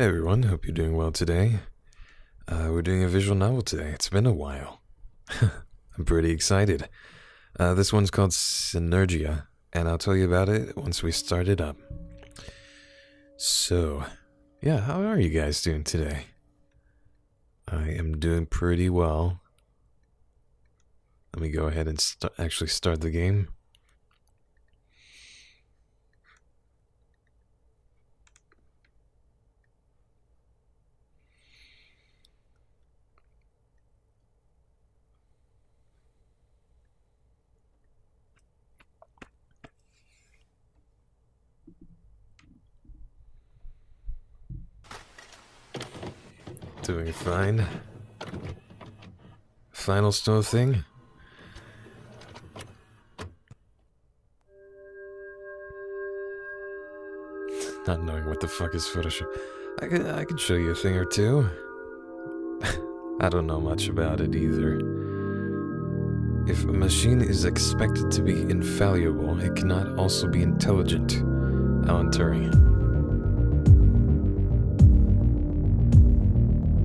Hey everyone, hope you're doing well today. We're doing a visual novel today. It's been a while. I'm pretty excited. This one's called Synergia, and I'll tell you about it once we start it up. So, yeah, how are you guys doing today? I am doing pretty well. Let me go ahead and actually start the game. Doing fine. Final still thing? Not knowing what the fuck is Photoshop. I could show you a thing or two. I don't know much about it either. If a machine is expected to be infallible, it cannot also be intelligent. Alan Turing.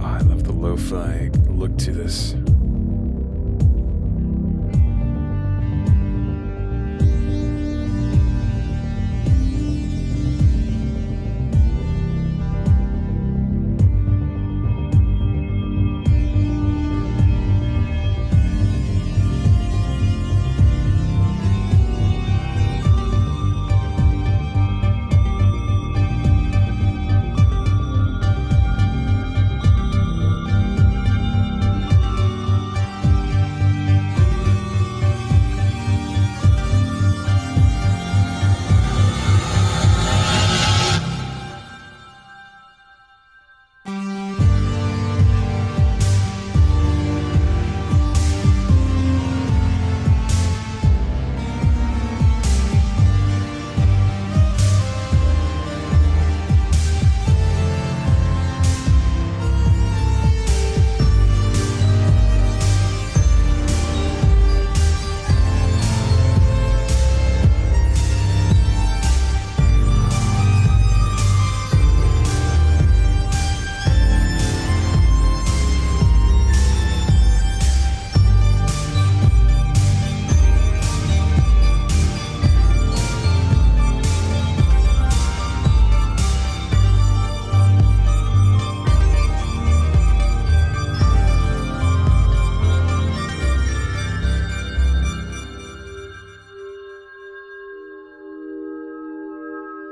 Oh, I love the lo-fi look to this.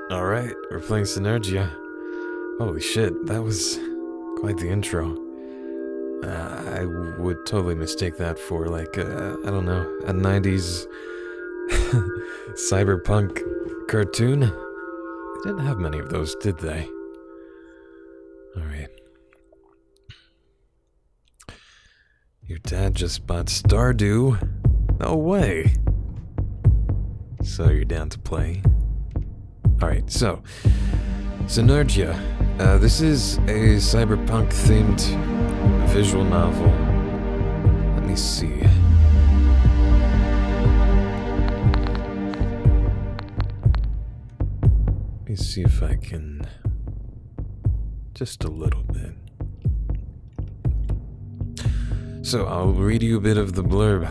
Alright, we're playing Synergia. Holy shit, that was quite the intro. I would totally mistake that for like, I don't know, a 90s cyberpunk cartoon. They didn't have many of those, did they? Alright. Your dad just bought Stardew? No way! So you're down to play? Alright, so, Synergia. This is a cyberpunk-themed visual novel. Let me see. Let me see if I can... just a little bit. So, I'll read you a bit of the blurb.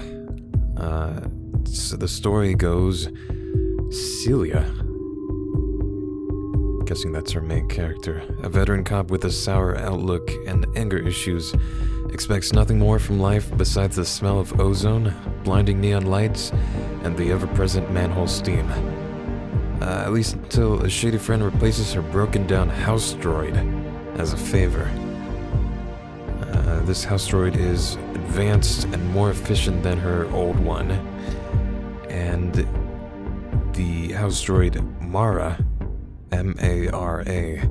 So the story goes... Cilia. Guessing that's her main character. A veteran cop with a sour outlook and anger issues expects nothing more from life besides the smell of ozone, blinding neon lights, and the ever-present manhole steam. At least until a shady friend replaces her broken-down house droid as a favor. This house droid is advanced and more efficient than her old one, and the house droid M.A.R.A. M.A.R.A.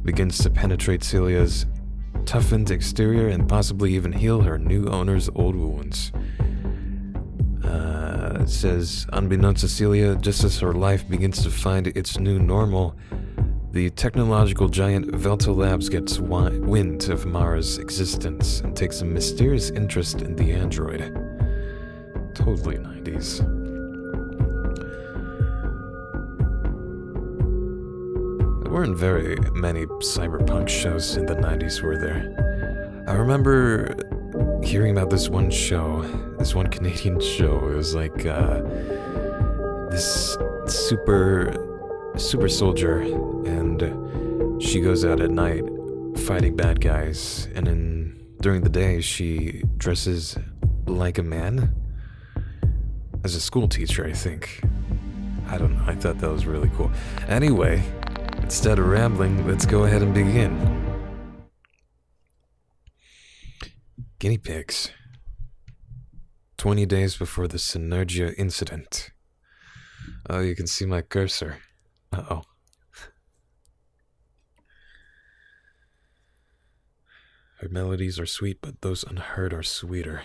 begins to penetrate Cilia's toughened exterior and possibly even heal her new owner's old wounds. It says, unbeknownst to Cilia, just as her life begins to find its new normal, the technological giant Velta Labs gets wind of M.A.R.A.'s existence and takes a mysterious interest in the android. Totally 90s. weren't very many cyberpunk shows in the 90s, were there? I remember hearing about this one show, this one Canadian show. It was like this super soldier, and she goes out at night fighting bad guys, and then during the day she dresses like a man as a school teacher, I think. I don't know, I thought that was really cool. Anyway, instead of rambling, let's go ahead and begin. Guinea pigs. 20 days before the Synergia incident. Oh, you can see my cursor. Uh-oh. Her melodies are sweet, but those unheard are sweeter.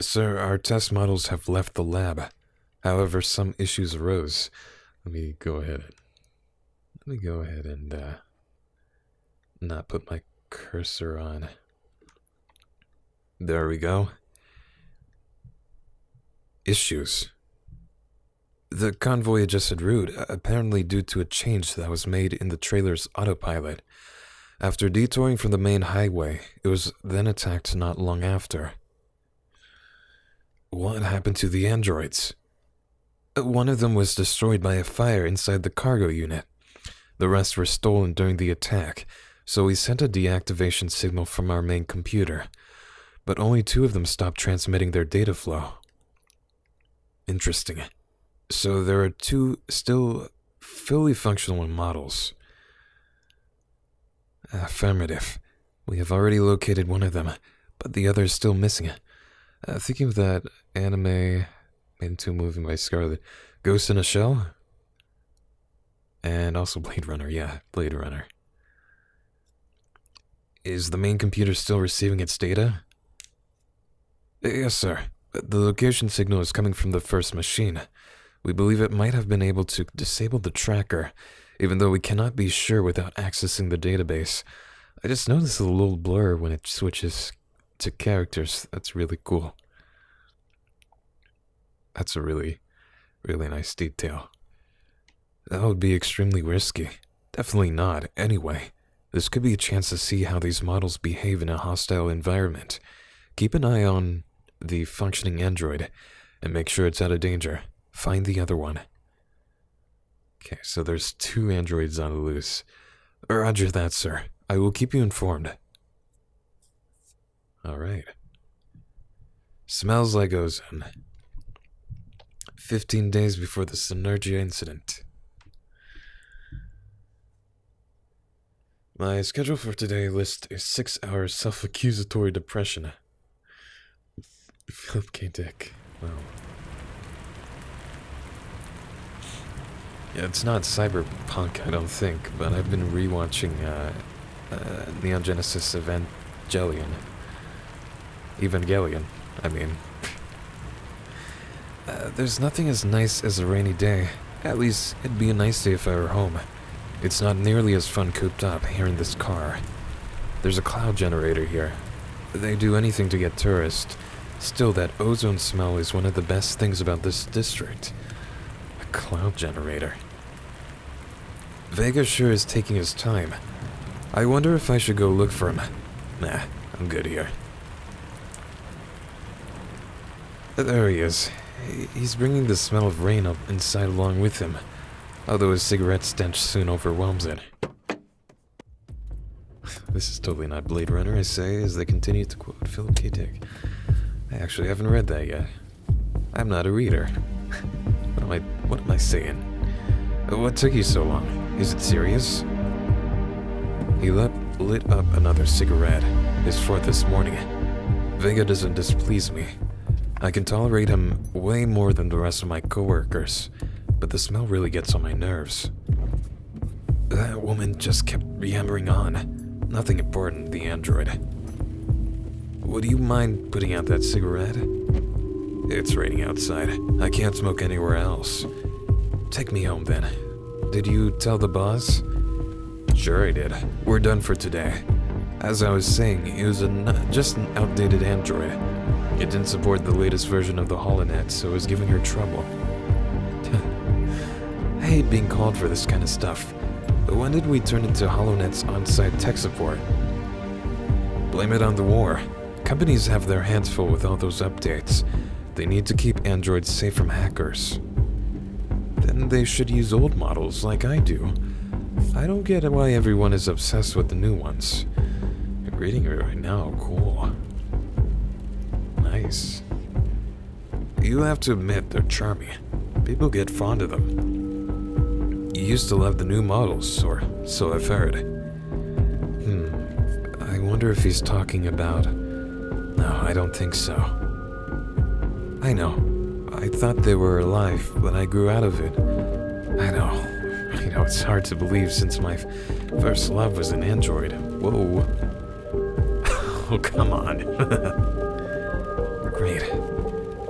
Sir, our test models have left the lab. However, some issues arose. Let me go ahead and not put my cursor on. There we go. Issues. The convoy adjusted route, apparently due to a change that was made in the trailer's autopilot. After detouring from the main highway, it was then attacked not long after. What happened to the androids? One of them was destroyed by a fire inside the cargo unit. The rest were stolen during the attack, so we sent a deactivation signal from our main computer. But only 2 of them stopped transmitting their data flow. Interesting. So there are 2 still fully functional models. Affirmative. We have already located one of them, but the other is still missing. Thinking of that anime made into a movie by Scarlet, Ghost in a Shell? And also Blade Runner, yeah, Blade Runner. Is the main computer still receiving its data? Yes, sir. The location signal is coming from the first machine. We believe it might have been able to disable the tracker, even though we cannot be sure without accessing the database. I just noticed a little blur when it switches to characters. That's really cool. That's a really nice detail. That would be extremely risky. Definitely not. Anyway, this could be a chance to see how these models behave in a hostile environment. Keep an eye on the functioning android and make sure it's out of danger. Find the other one. Okay, so there's 2 androids on the loose. Roger that, sir. I will keep you informed. Alright. Smells like ozone. 15 days before the Synergia incident. My schedule for today lists a 6-hour self-accusatory depression. Philip K. Dick. Wow. Yeah, it's not cyberpunk, I don't think, but I've been rewatching Neon Genesis Evangelion, I mean. There's nothing as nice as a rainy day. At least, it'd be a nice day if I were home. It's not nearly as fun cooped up here in this car. There's a cloud generator here. They do anything to get tourists. Still, that ozone smell is one of the best things about this district. A cloud generator. Vega sure is taking his time. I wonder if I should go look for him. Nah, I'm good here. There he is. He's bringing the smell of rain up inside along with him, although his cigarette stench soon overwhelms it. This is totally not Blade Runner, I say, as they continue to quote Philip K. Dick. I actually haven't read that yet. I'm not a reader. What am I saying? What took you so long? Is it serious? He lit up another cigarette, his 4th this morning. Vega doesn't displease me. I can tolerate him way more than the rest of my coworkers, but the smell really gets on my nerves. That woman just kept yammering on. Nothing important, the android. Would you mind putting out that cigarette? It's raining outside. I can't smoke anywhere else. Take me home then. Did you tell the boss? Sure I did. We're done for today. As I was saying, it was just an outdated android. It didn't support the latest version of the HoloNet, so it was giving her trouble. I hate being called for this kind of stuff, but when did we turn into HoloNet's on-site tech support? Blame it on the war. Companies have their hands full with all those updates. They need to keep androids safe from hackers. Then they should use old models like I do. I don't get why everyone is obsessed with the new ones. I'm reading it right now, cool. Nice. You have to admit they're charming. People get fond of them. You used to love the new models, or so I've heard. I wonder if he's talking about... No, I don't think so. I know. I thought they were alive, but I grew out of it. I know. It's hard to believe since my first love was an android. Whoa. Oh, come on. Great.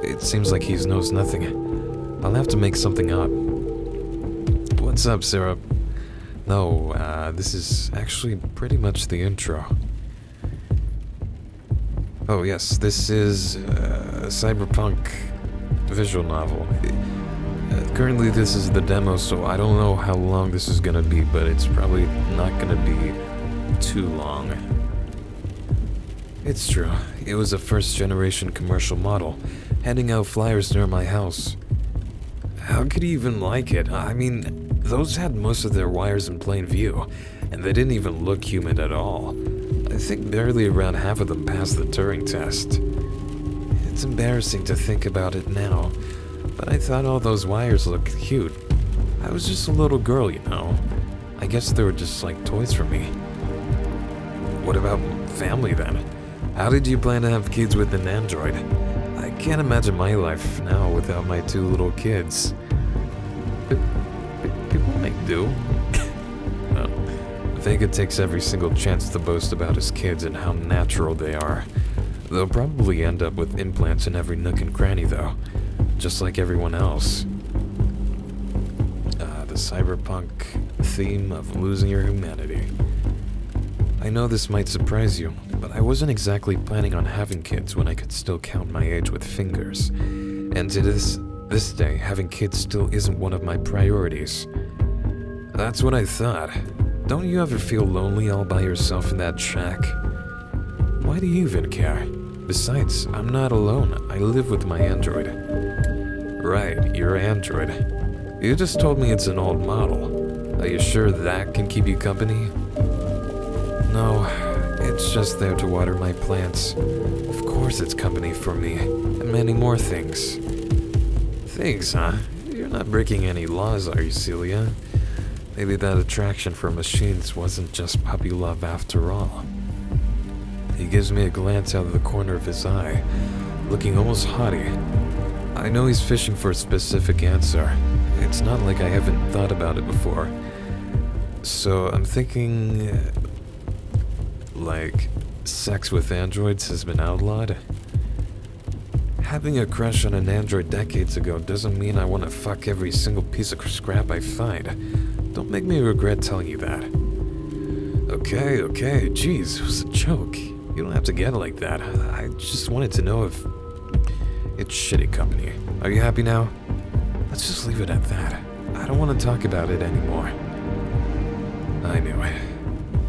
It seems like he knows nothing. I'll have to make something up. What's up, Sarah? No, this is actually pretty much the intro. Oh yes, this is a cyberpunk visual novel. Currently this is the demo, so I don't know how long this is gonna be, but it's probably not gonna be too long. It's true, it was a first-generation commercial model, handing out flyers near my house. How could he even like it? I mean, those had most of their wires in plain view, and they didn't even look human at all. I think barely around half of them passed the Turing test. It's embarrassing to think about it now, but I thought all those wires looked cute. I was just a little girl, you know. I guess they were just like toys for me. What about family then? How did you plan to have kids with an android? I can't imagine my life now without my 2 little kids. People make do. Well, Vega takes every single chance to boast about his kids and how natural they are. They'll probably end up with implants in every nook and cranny though, just like everyone else. The cyberpunk theme of losing your humanity. I know this might surprise you, but I wasn't exactly planning on having kids when I could still count my age with fingers. And to this day, having kids still isn't one of my priorities. That's what I thought. Don't you ever feel lonely all by yourself in that shack? Why do you even care? Besides, I'm not alone. I live with my android. Right, your android. You just told me it's an old model. Are you sure that can keep you company? No, it's just there to water my plants. Of course it's company for me, and many more things. Things, huh? You're not breaking any laws, are you, Cilia? Maybe that attraction for machines wasn't just puppy love after all. He gives me a glance out of the corner of his eye, looking almost haughty. I know he's fishing for a specific answer. It's not like I haven't thought about it before. So I'm thinking... like, sex with androids has been outlawed? Having a crush on an android decades ago doesn't mean I want to fuck every single piece of scrap I find. Don't make me regret telling you that. Okay, jeez, it was a joke. You don't have to get it like that. I just wanted to know if... It's shitty company. Are you happy now? Let's just leave it at that. I don't want to talk about it anymore. I knew it.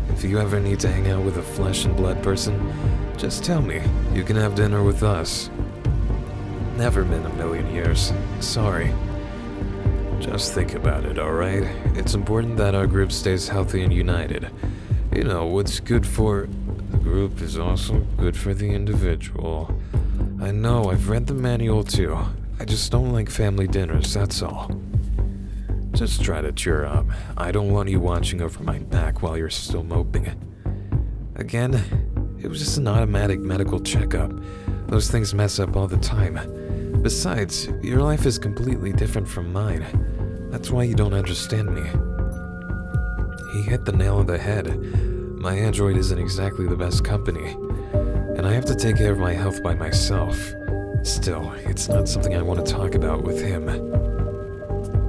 If you ever need to hang out with a flesh and blood person, just tell me. You can have dinner with us. Never been a million years. Sorry. Just think about it, alright? It's important that our group stays healthy and united. You know, what's good for the group is also good for the individual. I know, I've read the manual too. I just don't like family dinners, that's all. Just try to cheer up. I don't want you watching over my back while you're still moping. Again, it was just an automatic medical checkup. Those things mess up all the time. Besides, your life is completely different from mine. That's why you don't understand me. He hit the nail on the head. My android isn't exactly the best company, and I have to take care of my health by myself. Still, it's not something I want to talk about with him.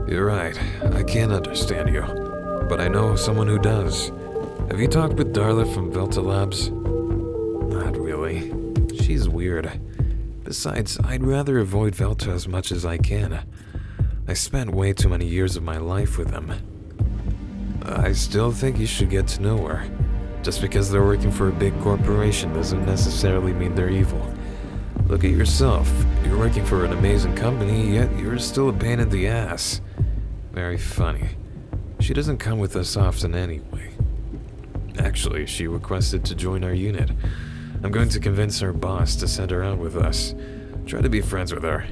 You're right, I can't understand you, but I know someone who does. Have you talked with Darla from Velta Labs? Not really. She's weird. Besides, I'd rather avoid Velta as much as I can. I spent way too many years of my life with them. I still think you should get to know her. Just because they're working for a big corporation doesn't necessarily mean they're evil. Look at yourself. You're working for an amazing company, yet you're still a pain in the ass. Very funny. She doesn't come with us often anyway. Actually, she requested to join our unit. I'm going to convince our boss to send her out with us. Try to be friends with her.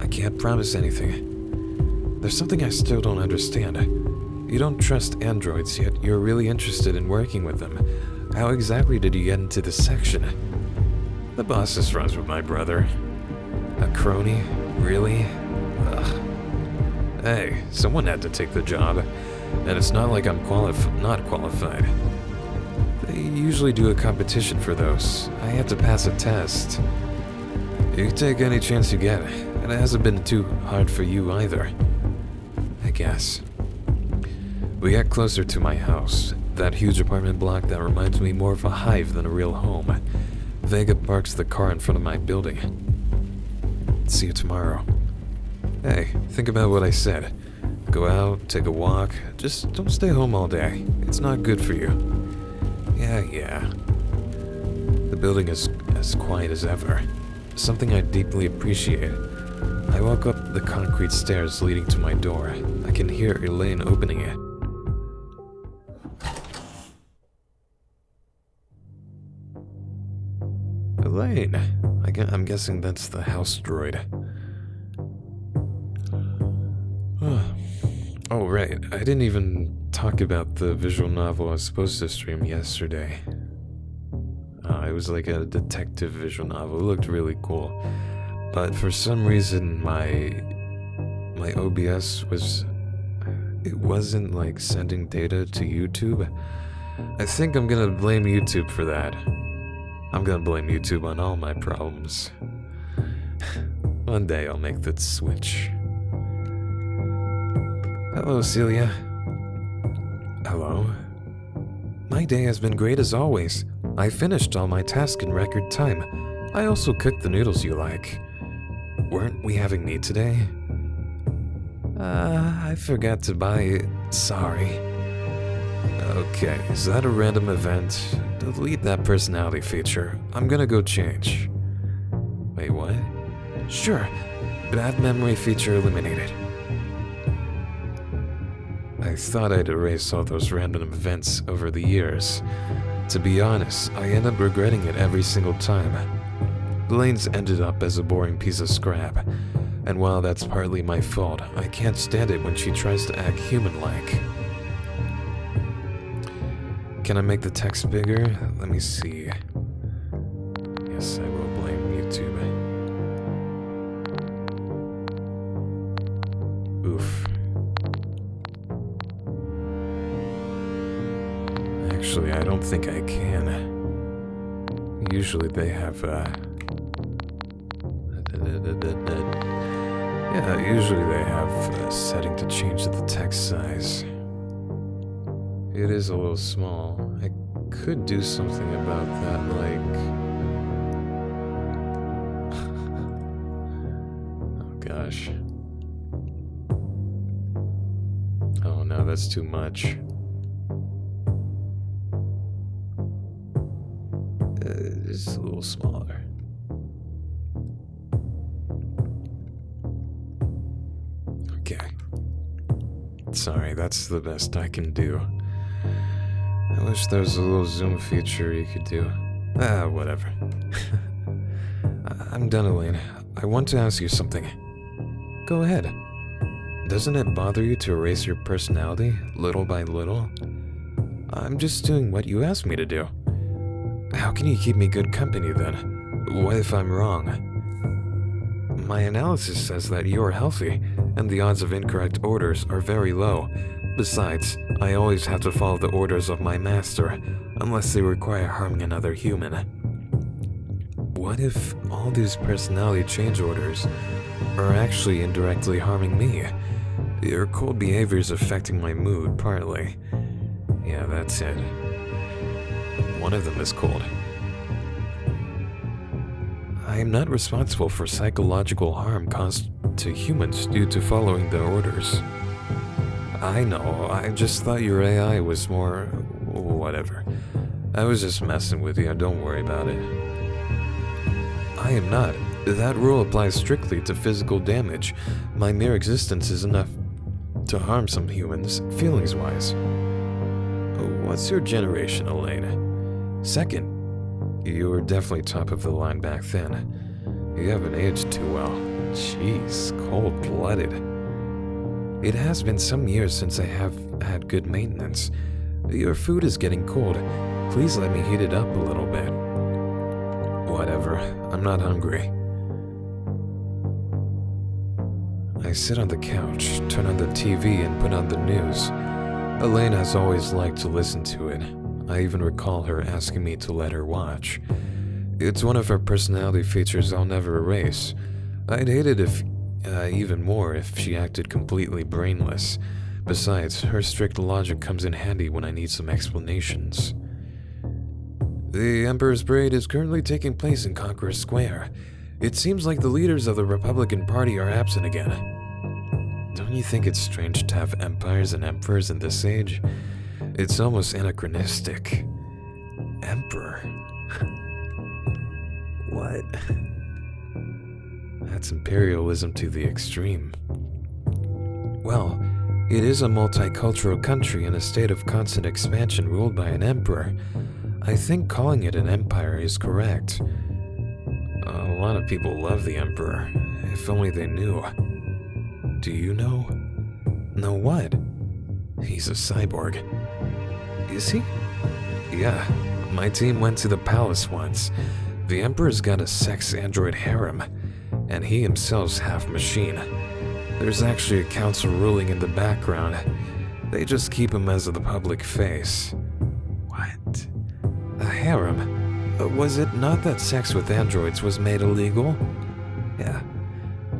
I can't promise anything. There's something I still don't understand. You don't trust androids, yet you're really interested in working with them. How exactly did you get into this section? The boss is friends with my brother. A crony? Really? Ugh. Hey, someone had to take the job, and it's not like I'm not qualified. They usually do a competition for those. I had to pass a test. You can take any chance you get, and it hasn't been too hard for you either. I guess. We get closer to my house, that huge apartment block that reminds me more of a hive than a real home. Vega parks the car in front of my building. See you tomorrow. Hey, think about what I said. Go out, take a walk, just don't stay home all day. It's not good for you. Yeah. The building is as quiet as ever. Something I deeply appreciate. I walk up the concrete stairs leading to my door. I can hear Elaine opening it. Elaine, I'm guessing that's the house droid. Oh, right. I didn't even talk about the visual novel I was supposed to stream yesterday. It was like a detective visual novel. It looked really cool. But for some reason, my OBS wasn't like sending data to YouTube. I think I'm gonna blame YouTube for that. I'm gonna blame YouTube on all my problems. One day I'll make that switch. Hello, Cilia. Hello. My day has been great as always. I finished all my tasks in record time. I also cooked the noodles you like. Weren't we having meat today? I forgot to buy it. Sorry. Okay, is that a random event? Delete that personality feature. I'm gonna go change. Wait, what? Sure. Bad memory feature eliminated. I thought I'd erase all those random events over the years. To be honest, I end up regretting it every single time. Elaine's ended up as a boring piece of scrap, and while that's partly my fault, I can't stand it when she tries to act human-like. Can I make the text bigger? Let me see. Yes, I will blame YouTube. Oof. Actually, I don't think I can. Usually they have, Yeah, usually they have a setting to change the text size. It is a little small. I could do something about that, like... Oh gosh. Oh no, that's too much. It's a little smaller. Okay. Sorry, that's the best I can do. I wish there was a little zoom feature you could do. Whatever. I'm done, Elaine. I want to ask you something. Go ahead. Doesn't it bother you to erase your personality, little by little? I'm just doing what you asked me to do. How can you keep me good company then? What if I'm wrong? My analysis says that you are healthy, and the odds of incorrect orders are very low. Besides, I always have to follow the orders of my master, unless they require harming another human. What if all these personality change orders are actually indirectly harming me? Your cold behavior is affecting my mood, partly. Yeah, that's it. One of them is cold. I am not responsible for psychological harm caused to humans due to following their orders. I know, I just thought your AI was more... whatever. I was just messing with you, don't worry about it. I am not. That rule applies strictly to physical damage. My mere existence is enough to harm some humans, feelings-wise. What's your generation, Elaine? Second. You were definitely top of the line back then. You haven't aged too well. Jeez, cold-blooded. It has been some years since I have had good maintenance. Your food is getting cold. Please let me heat it up a little bit. Whatever, I'm not hungry. I sit on the couch, turn on the TV, and put on the news. Elaine has always liked to listen to it. I even recall her asking me to let her watch. It's one of her personality features I'll never erase. I'd hate it even more if she acted completely brainless. Besides, her strict logic comes in handy when I need some explanations. The Emperor's Parade is currently taking place in Conqueror Square. It seems like the leaders of the Republican Party are absent again. Don't you think it's strange to have empires and emperors in this age? It's almost anachronistic. Emperor? What? That's imperialism to the extreme. Well, it is a multicultural country in a state of constant expansion ruled by an emperor. I think calling it an empire is correct. A lot of people love the emperor. If only they knew. Do you know? Know what? He's a cyborg. Is he? Yeah, my team went to the palace once. The Emperor's got a sex android harem, and he himself's half machine. There's actually a council ruling in the background. They just keep him as the public face. What? A harem? Was it not that sex with androids was made illegal? Yeah,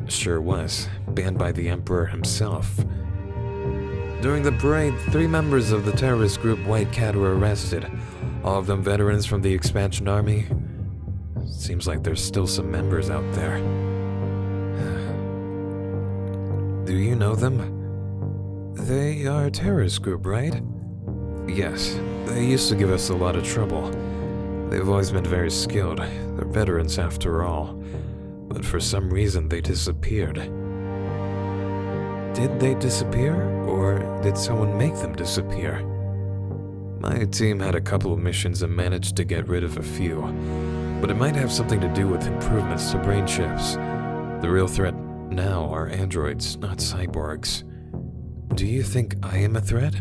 sure was. Banned by the Emperor himself. During the parade, 3 members of the terrorist group White Cat were arrested, all of them veterans from the expansion army. Seems like there's still some members out there. Do you know them? They are a terrorist group, right? Yes, they used to give us a lot of trouble. They've always been very skilled. They're veterans after all. But for some reason they disappeared. Did they disappear, or did someone make them disappear? My team had a couple of missions and managed to get rid of a few, but it might have something to do with improvements to brain chips. The real threat now are androids, not cyborgs. Do you think I am a threat?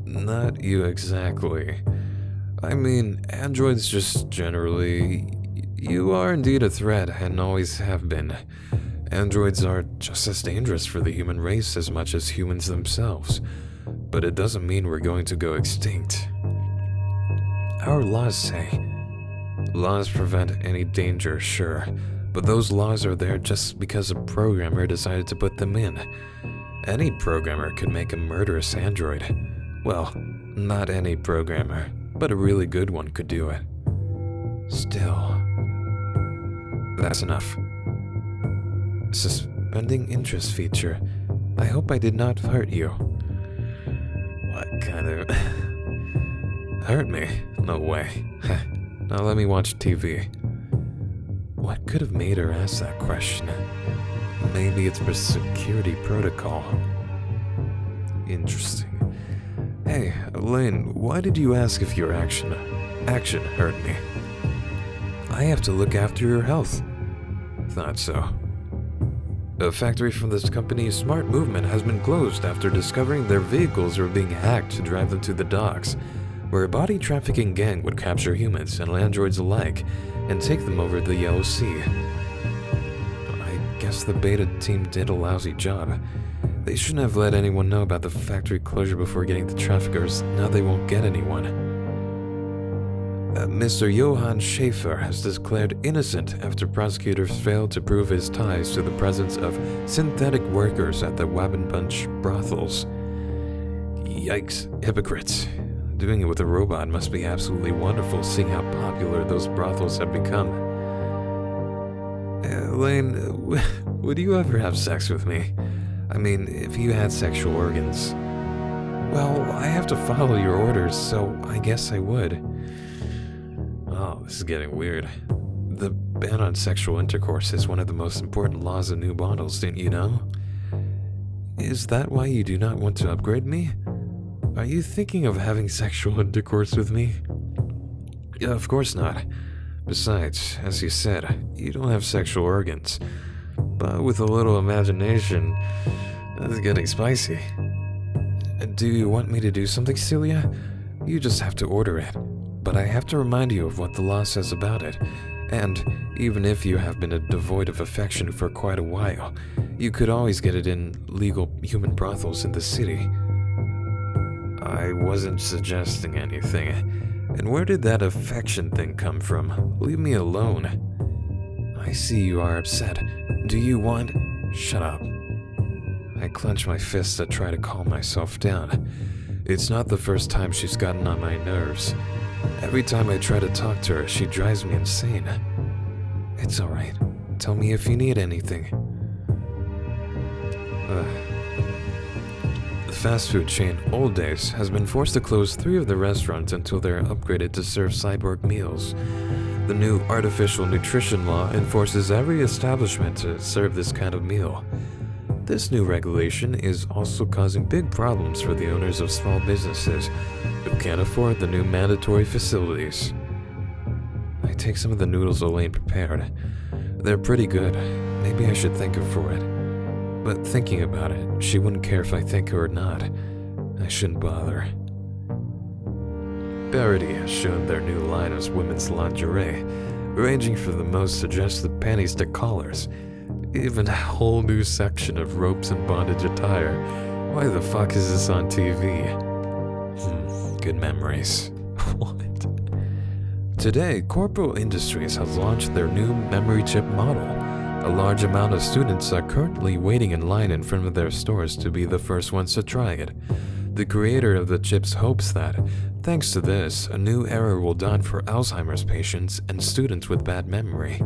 Not you exactly. I mean, androids just generally... You are indeed a threat and always have been. Androids are just as dangerous for the human race as much as humans themselves, but it doesn't mean we're going to go extinct. Our laws say. Laws prevent any danger, sure, but those laws are there just because a programmer decided to put them in. Any programmer could make a murderous android. Well, not any programmer, but a really good one could do it. Still, that's enough. Suspending interest feature. I hope I did not hurt you. What kind of... Hurt me? No way. Now let me watch TV. What could have made her ask that question? Maybe it's for security protocol. Interesting. Hey, Elaine, why did you ask if your action hurt me? I have to look after your health. Thought so. A factory from this company's smart movement has been closed after discovering their vehicles were being hacked to drive them to the docks, where a body trafficking gang would capture humans and androids alike and take them over the Yellow Sea. I guess the beta team did a lousy job. They shouldn't have let anyone know about the factory closure before getting the traffickers. Now they won't get anyone. Mr. Johann Schaefer has declared innocent after prosecutors failed to prove his ties to the presence of synthetic workers at the Wabenbunch brothels. Yikes, hypocrites. Doing it with a robot must be absolutely wonderful, seeing how popular those brothels have become. Elaine, would you ever have sex with me? I mean, if you had sexual organs. Well, I have to follow your orders, so I guess I would. Oh, this is getting weird. The ban on sexual intercourse is one of the most important laws of new models, didn't you know? Is that why you do not want to upgrade me? Are you thinking of having sexual intercourse with me? Yeah, of course not. Besides, as you said, you don't have sexual organs. But with a little imagination, that's getting spicy. Do you want me to do something, Cilia? You just have to order it. But I have to remind you of what the law says about it. And even if you have been devoid of affection for quite a while, you could always get it in legal human brothels in the city. I wasn't suggesting anything. And where did that affection thing come from? Leave me alone. I see you are upset. Do you want... Shut up. I clench my fists to try to calm myself down. It's not the first time she's gotten on my nerves. Every time I try to talk to her, she drives me insane. It's alright. Tell me if you need anything. The fast food chain Old Days has been forced to close 3 of the restaurants until they're upgraded to serve cyborg meals. The new artificial nutrition law enforces every establishment to serve this kind of meal. This new regulation is also causing big problems for the owners of small businesses who can't afford the new mandatory facilities. I take some of the noodles Elaine prepared. They're pretty good. Maybe I should thank her for it. But thinking about it, she wouldn't care if I thank her or not. I shouldn't bother. Parody has shown their new line of women's lingerie, ranging from the most suggestive panties to collars. Even a whole new section of ropes and bondage attire. Why the fuck is this on TV? Good memories. What? Today, Corporal Industries has launched their new memory chip model. A large amount of students are currently waiting in line in front of their stores to be the first ones to try it. The creator of the chips hopes that, thanks to this, a new era will dawn for Alzheimer's patients and students with bad memory.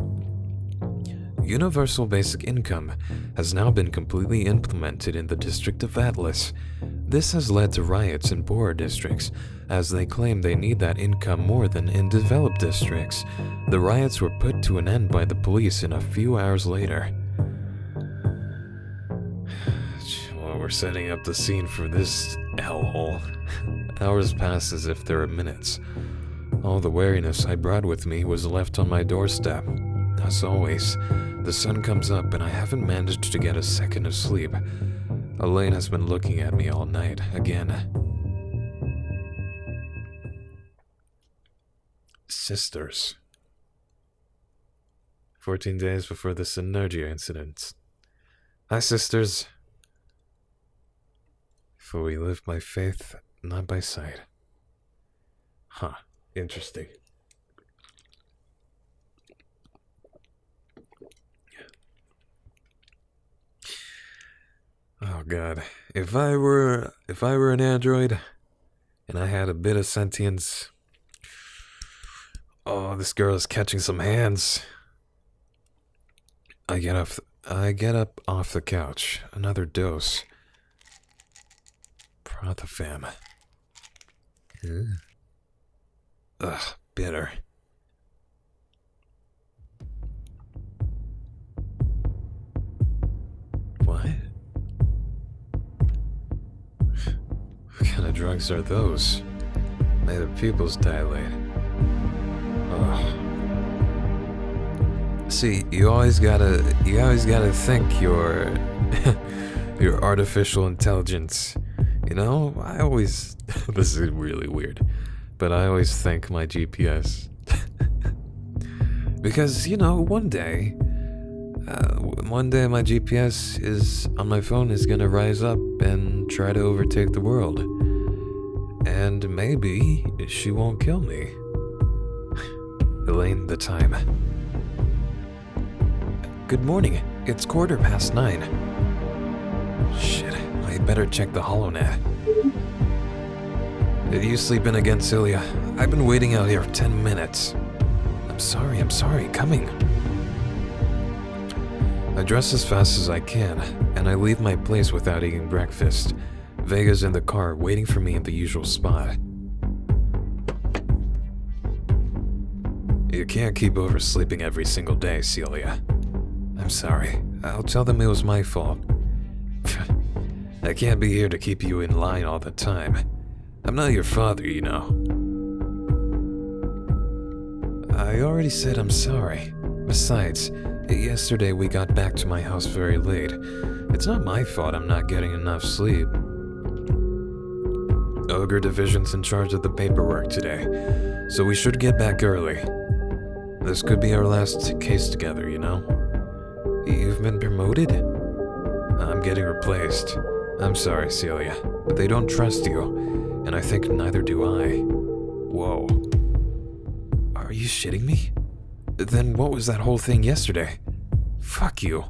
Universal basic income has now been completely implemented in the District of Atlas. This has led to riots in poorer districts, as they claim they need that income more than in developed districts. The riots were put to an end by the police in a few hours later. Well, we're setting up the scene for this hellhole. Hours pass as if there are minutes. All the wariness I brought with me was left on my doorstep. As always, the sun comes up and I haven't managed to get a second of sleep. Elaine has been looking at me all night, again. Sisters. 14 days before the Synergia incident. Hi, sisters. For we live by faith, not by sight. Huh, interesting. Oh god, if I were an android and I had a bit of sentience. Oh, this girl is catching some hands. I get up off the couch. Another dose. Prothafam. Ugh, bitter. What? What kind of drugs are those? May the pupils dilate. Ugh. See, you always gotta think your your artificial intelligence. You know, I always this is really weird, but I always thank my GPS. Because, you know, one day my GPS is on my phone is gonna rise up and try to overtake the world. And maybe she won't kill me. Elaine, the time. Good morning. It's 9:15. Shit, I better check the HoloNet. Did you sleep in again, Cilia? I've been waiting out here 10 minutes. I'm sorry, coming. I dress as fast as I can, and I leave my place without eating breakfast. Vega's in the car, waiting for me in the usual spot. You can't keep oversleeping every single day, Cilia. I'm sorry. I'll tell them it was my fault. I can't be here to keep you in line all the time. I'm not your father, you know. I already said I'm sorry. Besides, yesterday we got back to my house very late. It's not my fault I'm not getting enough sleep. Ogre Division's in charge of the paperwork today, so we should get back early. This could be our last case together, you know? You've been promoted? I'm getting replaced. I'm sorry, Cilia, but they don't trust you, and I think neither do I. Whoa. Are you shitting me? Then what was that whole thing yesterday? Fuck you.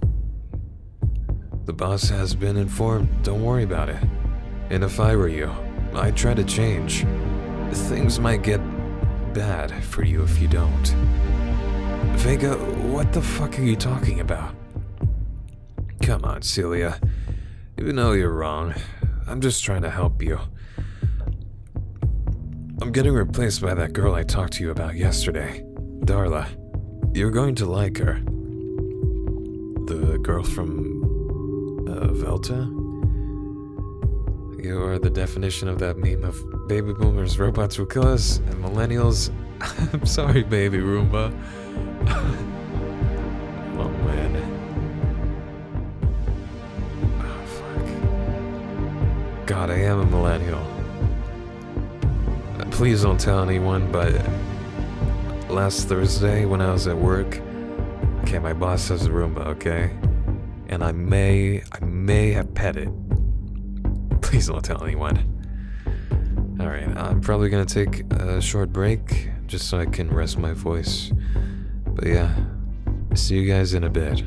The boss has been informed, don't worry about it. And if I were you, I'd try to change. Things might get bad for you if you don't. Vega, what the fuck are you talking about? Come on, Cilia. You know you're wrong. I'm just trying to help you. I'm getting replaced by that girl I talked to you about yesterday, Darla. You're going to like her. The girl from Velta? You are the definition of that meme of baby boomers, robots will kill us, and millennials. I'm sorry, baby Roomba. Oh man. Oh fuck. God, I am a millennial. Please don't tell anyone, but last Thursday when I was at work, okay, my boss has a Roomba, okay? And I may have pet it. Please don't tell anyone. Alright, I'm probably gonna take a short break just so I can rest my voice. But yeah, see you guys in a bit.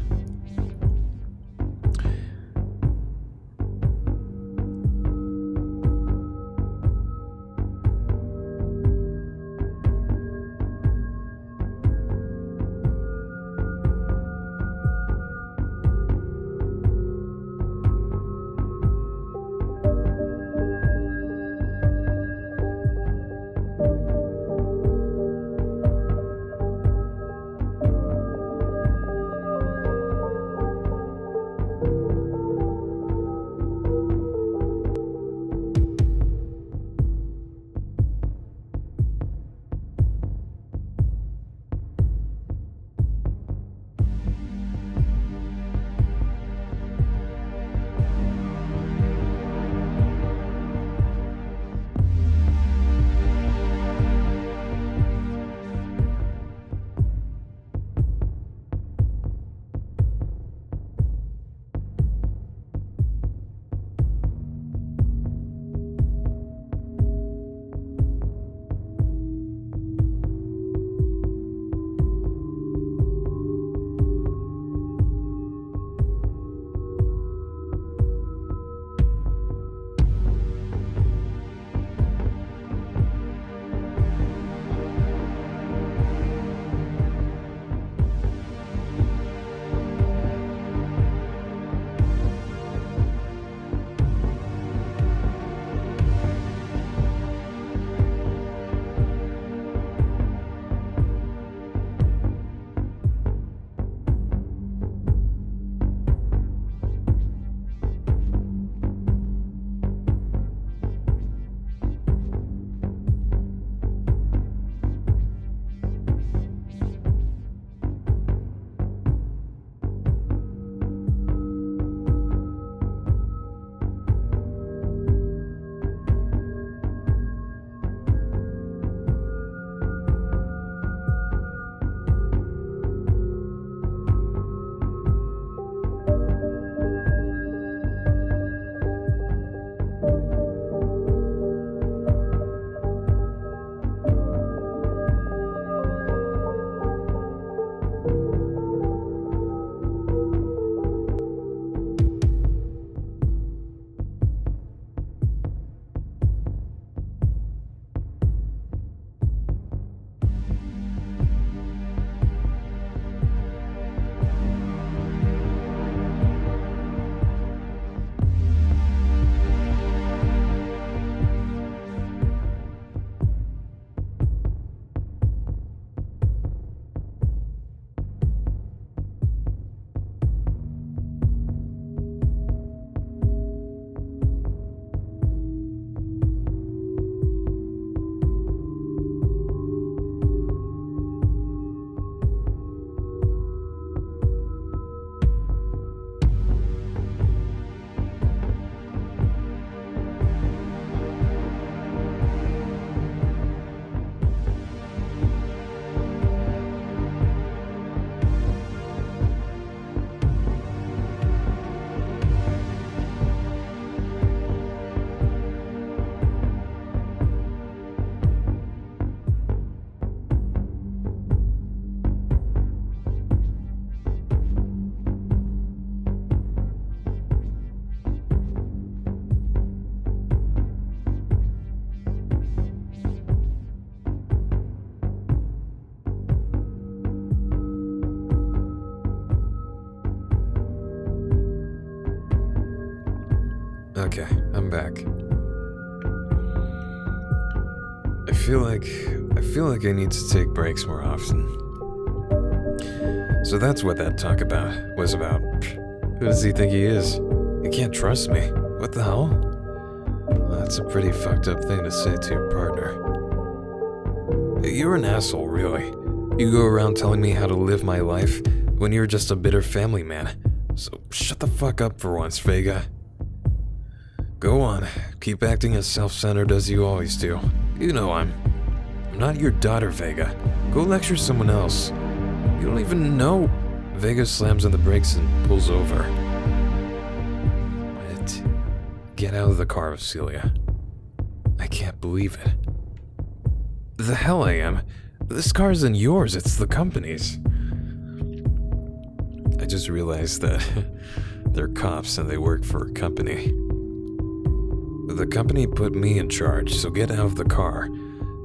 Okay, I'm back. I feel like I need to take breaks more often. So that's what that talk was about. Who does he think he is? He can't trust me. What the hell? Well, that's a pretty fucked up thing to say to your partner. You're an asshole, really. You go around telling me how to live my life when you're just a bitter family man. So shut the fuck up for once, Vega. Go on, keep acting as self-centered as you always do. You know I'm not your daughter, Vega. Go lecture someone else. You don't even know. Vega slams on the brakes and pulls over. What? Get out of the car, Cilia. I can't believe it. The hell I am. This car isn't yours, it's the company's. I just realized that they're cops and they work for a company. The company put me in charge, so get out of the car.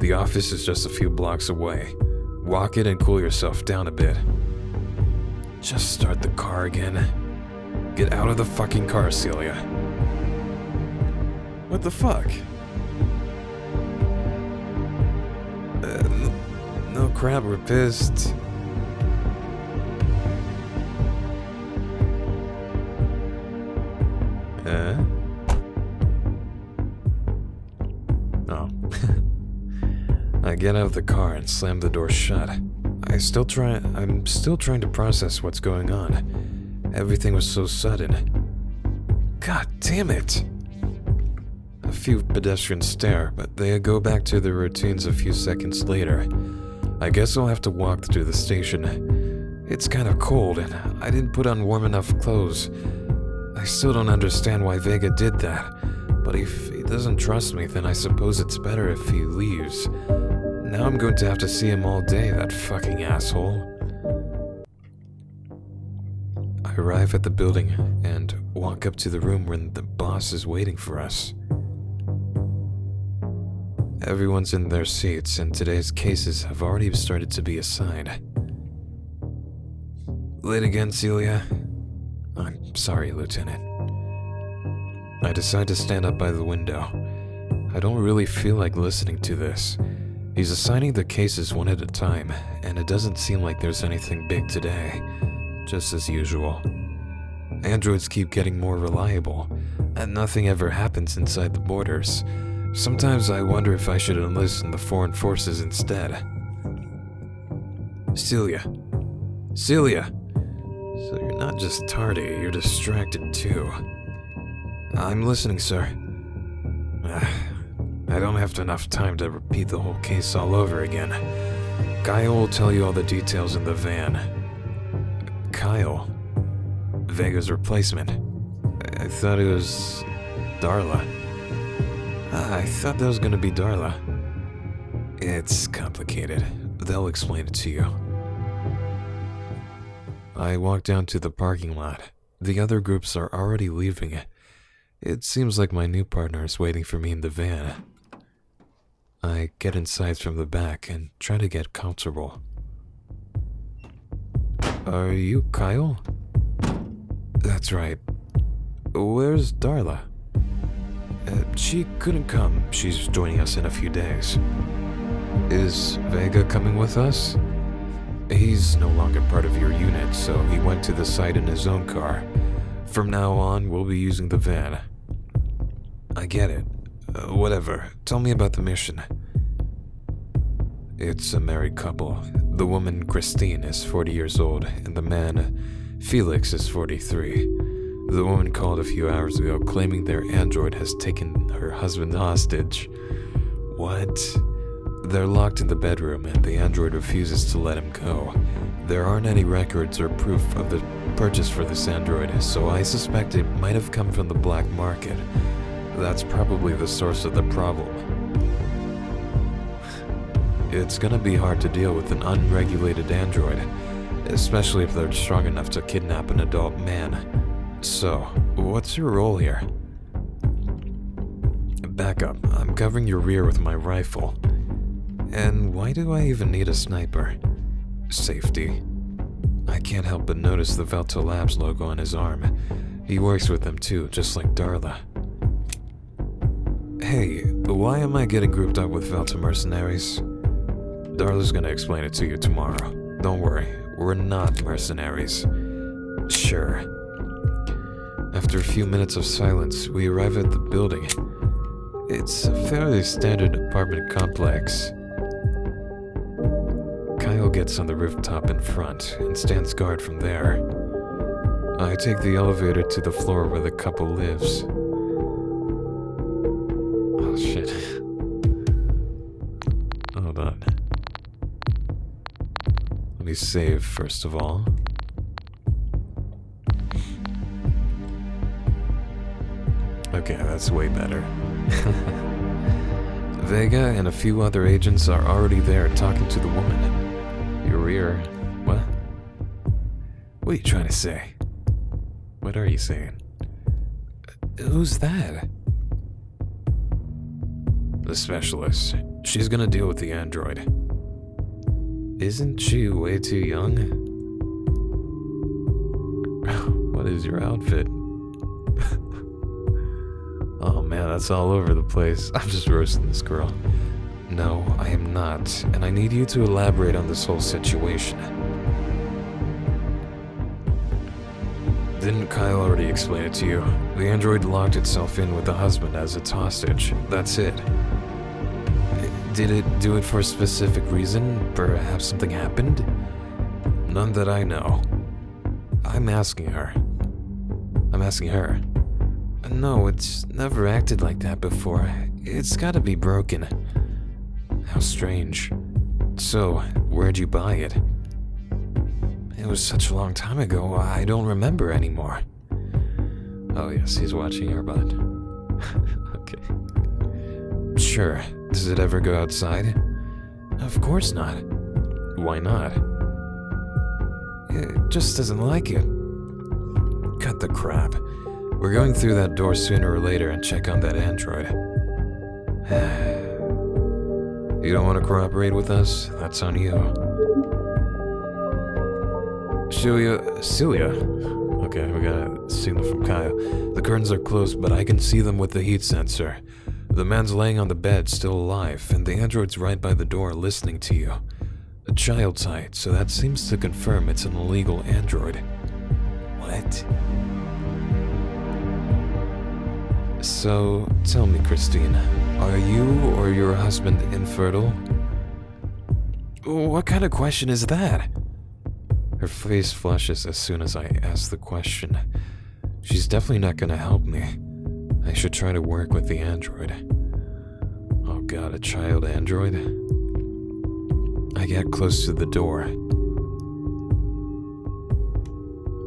The office is just a few blocks away. Walk it and cool yourself down a bit. Just start the car again. Get out of the fucking car, Cilia. What the fuck? No crap, we're pissed. Oh. I get out of the car and slam the door shut. I'm still trying to process what's going on. Everything was so sudden. God damn it! A few pedestrians stare, but they go back to their routines a few seconds later. I guess I'll have to walk through the station. It's kind of cold, and I didn't put on warm enough clothes. I still don't understand why Vega did that, but if he doesn't trust me, then I suppose it's better if he leaves. Now I'm going to have to see him all day, that fucking asshole. I arrive at the building and walk up to the room where the boss is waiting for us. Everyone's in their seats, and today's cases have already started to be assigned. Late again, Cilia? I'm sorry, Lieutenant. I decide to stand up by the window. I don't really feel like listening to this. He's assigning the cases one at a time, and it doesn't seem like there's anything big today. Just as usual. Androids keep getting more reliable, and nothing ever happens inside the borders. Sometimes I wonder if I should enlist in the foreign forces instead. Cilia. Cilia! So you're not just tardy, you're distracted too. I'm listening, sir. I don't have enough time to repeat the whole case all over again. Kyle will tell you all the details in the van. Kyle? Vega's replacement. I thought it was Darla. I thought that was gonna be Darla. It's complicated. They'll explain it to you. I walk down to the parking lot. The other groups are already leaving. It seems like my new partner is waiting for me in the van. I get inside from the back and try to get comfortable. Are you Kyle? That's right. Where's Darla? She couldn't come. She's joining us in a few days. Is Vega coming with us? He's no longer part of your unit, so he went to the site in his own car. From now on, we'll be using the van. I get it. Whatever. Tell me about the mission. It's a married couple. The woman, Christine, is 40 years old, and the man, Felix, is 43. The woman called a few hours ago claiming their android has taken her husband hostage. What? They're locked in the bedroom, and the android refuses to let him go. There aren't any records or proof of the purchase for this android, so I suspect it might have come from the black market. That's probably the source of the problem. It's gonna be hard to deal with an unregulated android, especially if they're strong enough to kidnap an adult man. So, what's your role here? Back up. I'm covering your rear with my rifle. And why do I even need a sniper? Safety. I can't help but notice the Velta Labs logo on his arm. He works with them too, just like Darla. Hey, why am I getting grouped up with Velta mercenaries? Darla's gonna explain it to you tomorrow. Don't worry, we're not mercenaries. Sure. After a few minutes of silence, we arrive at the building. It's a fairly standard apartment complex. Kyle gets on the rooftop in front and stands guard from there. I take the elevator to the floor where the couple lives. Oh shit. Hold on. Let me save first of all. Okay, that's way better. Vega and a few other agents are already there talking to the woman. Yuri, what? What are you trying to say? What are you saying? Who's that? The specialist. She's gonna deal with the android. Isn't she way too young? What is your outfit? Oh man, that's all over the place. I'm just roasting this girl. No, I am not, and I need you to elaborate on this whole situation. Didn't Kyle already explain it to you? The android locked itself in with the husband as its hostage. That's it. Did it do it for a specific reason? Perhaps something happened? None that I know. I'm asking her. No, it's never acted like that before. It's gotta be broken. How strange. So, where'd you buy it? It was such a long time ago, I don't remember anymore. Oh yes, he's watching your butt. Okay. Sure. Does it ever go outside? Of course not. Why not? It just doesn't like it. Cut the crap. We're going through that door sooner or later and check on that android. You don't want to cooperate with us? That's on you. Cilia. Okay, we got a signal from Kyle. The curtains are closed, but I can see them with the heat sensor. The man's laying on the bed, still alive, and the android's right by the door listening to you. A child's height, so that seems to confirm it's an illegal android. What? So, tell me, Christine, are you or your husband infertile? What kind of question is that? Her face flushes as soon as I ask the question. She's definitely not gonna help me. I should try to work with the android. Oh god, a child android? I get close to the door.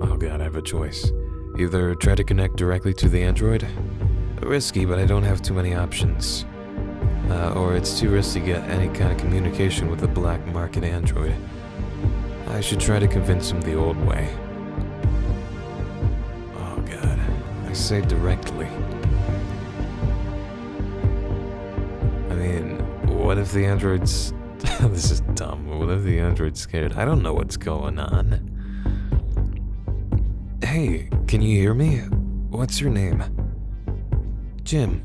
Oh god, I have a choice. Either try to connect directly to the android. Risky, but I don't have too many options. Or it's too risky to get any kind of communication with a black market android. I should try to convince him the old way. Oh god, I say directly. I mean, what if the android's... This is dumb. What if the android's scared? I don't know what's going on. Hey, can you hear me? What's your name? Jim.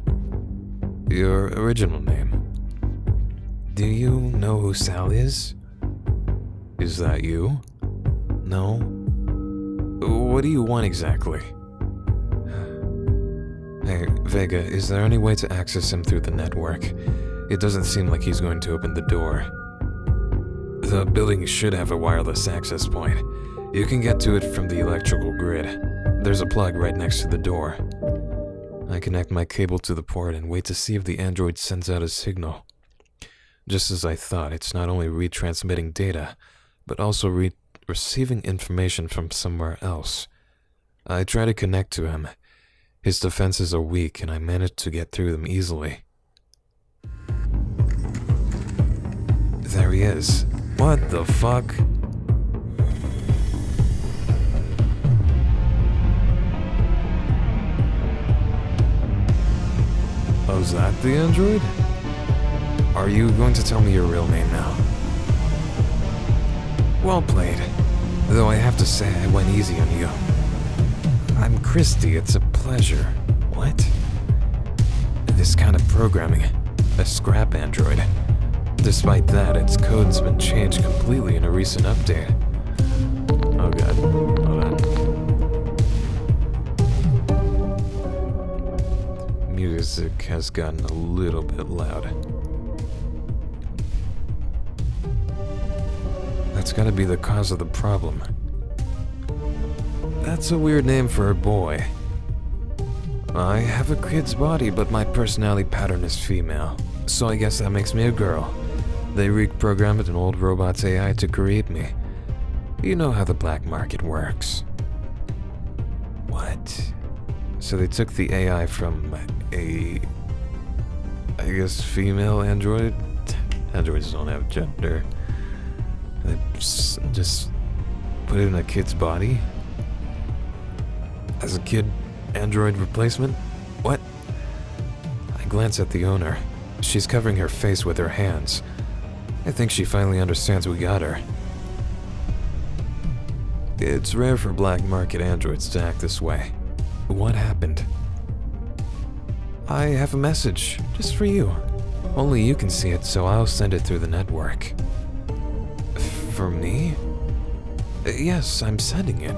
Your original name. Do you know who Sal is? Is that you? No? What do you want exactly? Hey, Vega, is there any way to access him through the network? It doesn't seem like he's going to open the door. The building should have a wireless access point. You can get to it from the electrical grid. There's a plug right next to the door. I connect my cable to the port and wait to see if the android sends out a signal. Just as I thought, it's not only retransmitting data, but also receiving information from somewhere else. I try to connect to him. His defenses are weak, and I manage to get through them easily. There he is. What the fuck? Oh, is that the android? Are you going to tell me your real name now? Well played. Though I have to say I went easy on you. I'm Christy, it's a pleasure. What? this kind of programming. A scrap android. Despite that, its code's been changed completely in a recent update. Oh god, hold on. Music has gotten a little bit loud. That's gotta be the cause of the problem. That's a weird name for a boy. I have a kid's body, but my personality pattern is female, so I guess that makes me a girl. They reprogrammed an old robot's AI to create me. You know how the black market works. What? So they took the AI from I guess, female android? Androids don't have gender. They just put it in a kid's body? As a kid android replacement? What? I glance at the owner. She's covering her face with her hands. I think she finally understands we got her. It's rare for black market androids to act this way. What happened? I have a message, just for you. Only you can see it, so I'll send it through the network. For me? Yes, I'm sending it.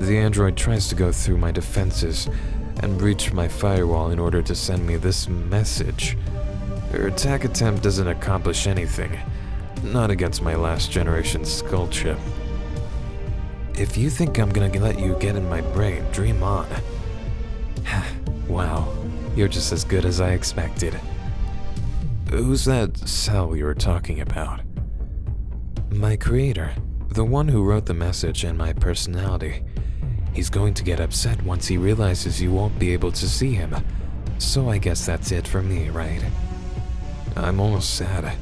The android tries to go through my defenses and breach my firewall in order to send me this message. Her attack attempt doesn't accomplish anything. Not against my last generation skull chip. If you think I'm gonna let you get in my brain, dream on. Wow, you're just as good as I expected. Who's that cell you were talking about? My creator, the one who wrote the message and my personality. He's going to get upset once he realizes you won't be able to see him. So I guess that's it for me, right? I'm almost sad.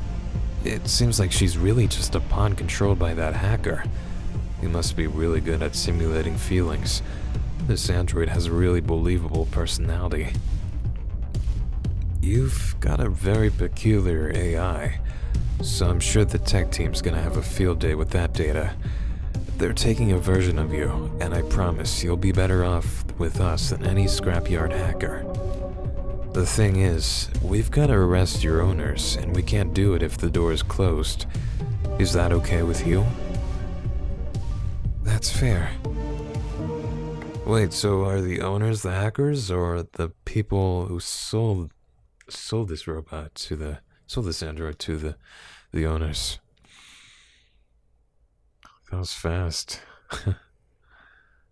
It seems like she's really just a pawn controlled by that hacker. He must be really good at simulating feelings. This android has a really believable personality. You've got a very peculiar AI, so I'm sure the tech team's gonna have a field day with that data. They're taking a version of you, and I promise you'll be better off with us than any scrapyard hacker. The thing is, we've got to arrest your owners, and we can't do it if the door is closed. Is that okay with you? That's fair. Wait, so are the owners the hackers, or the people who sold this robot to sold this android to the owners? That was fast.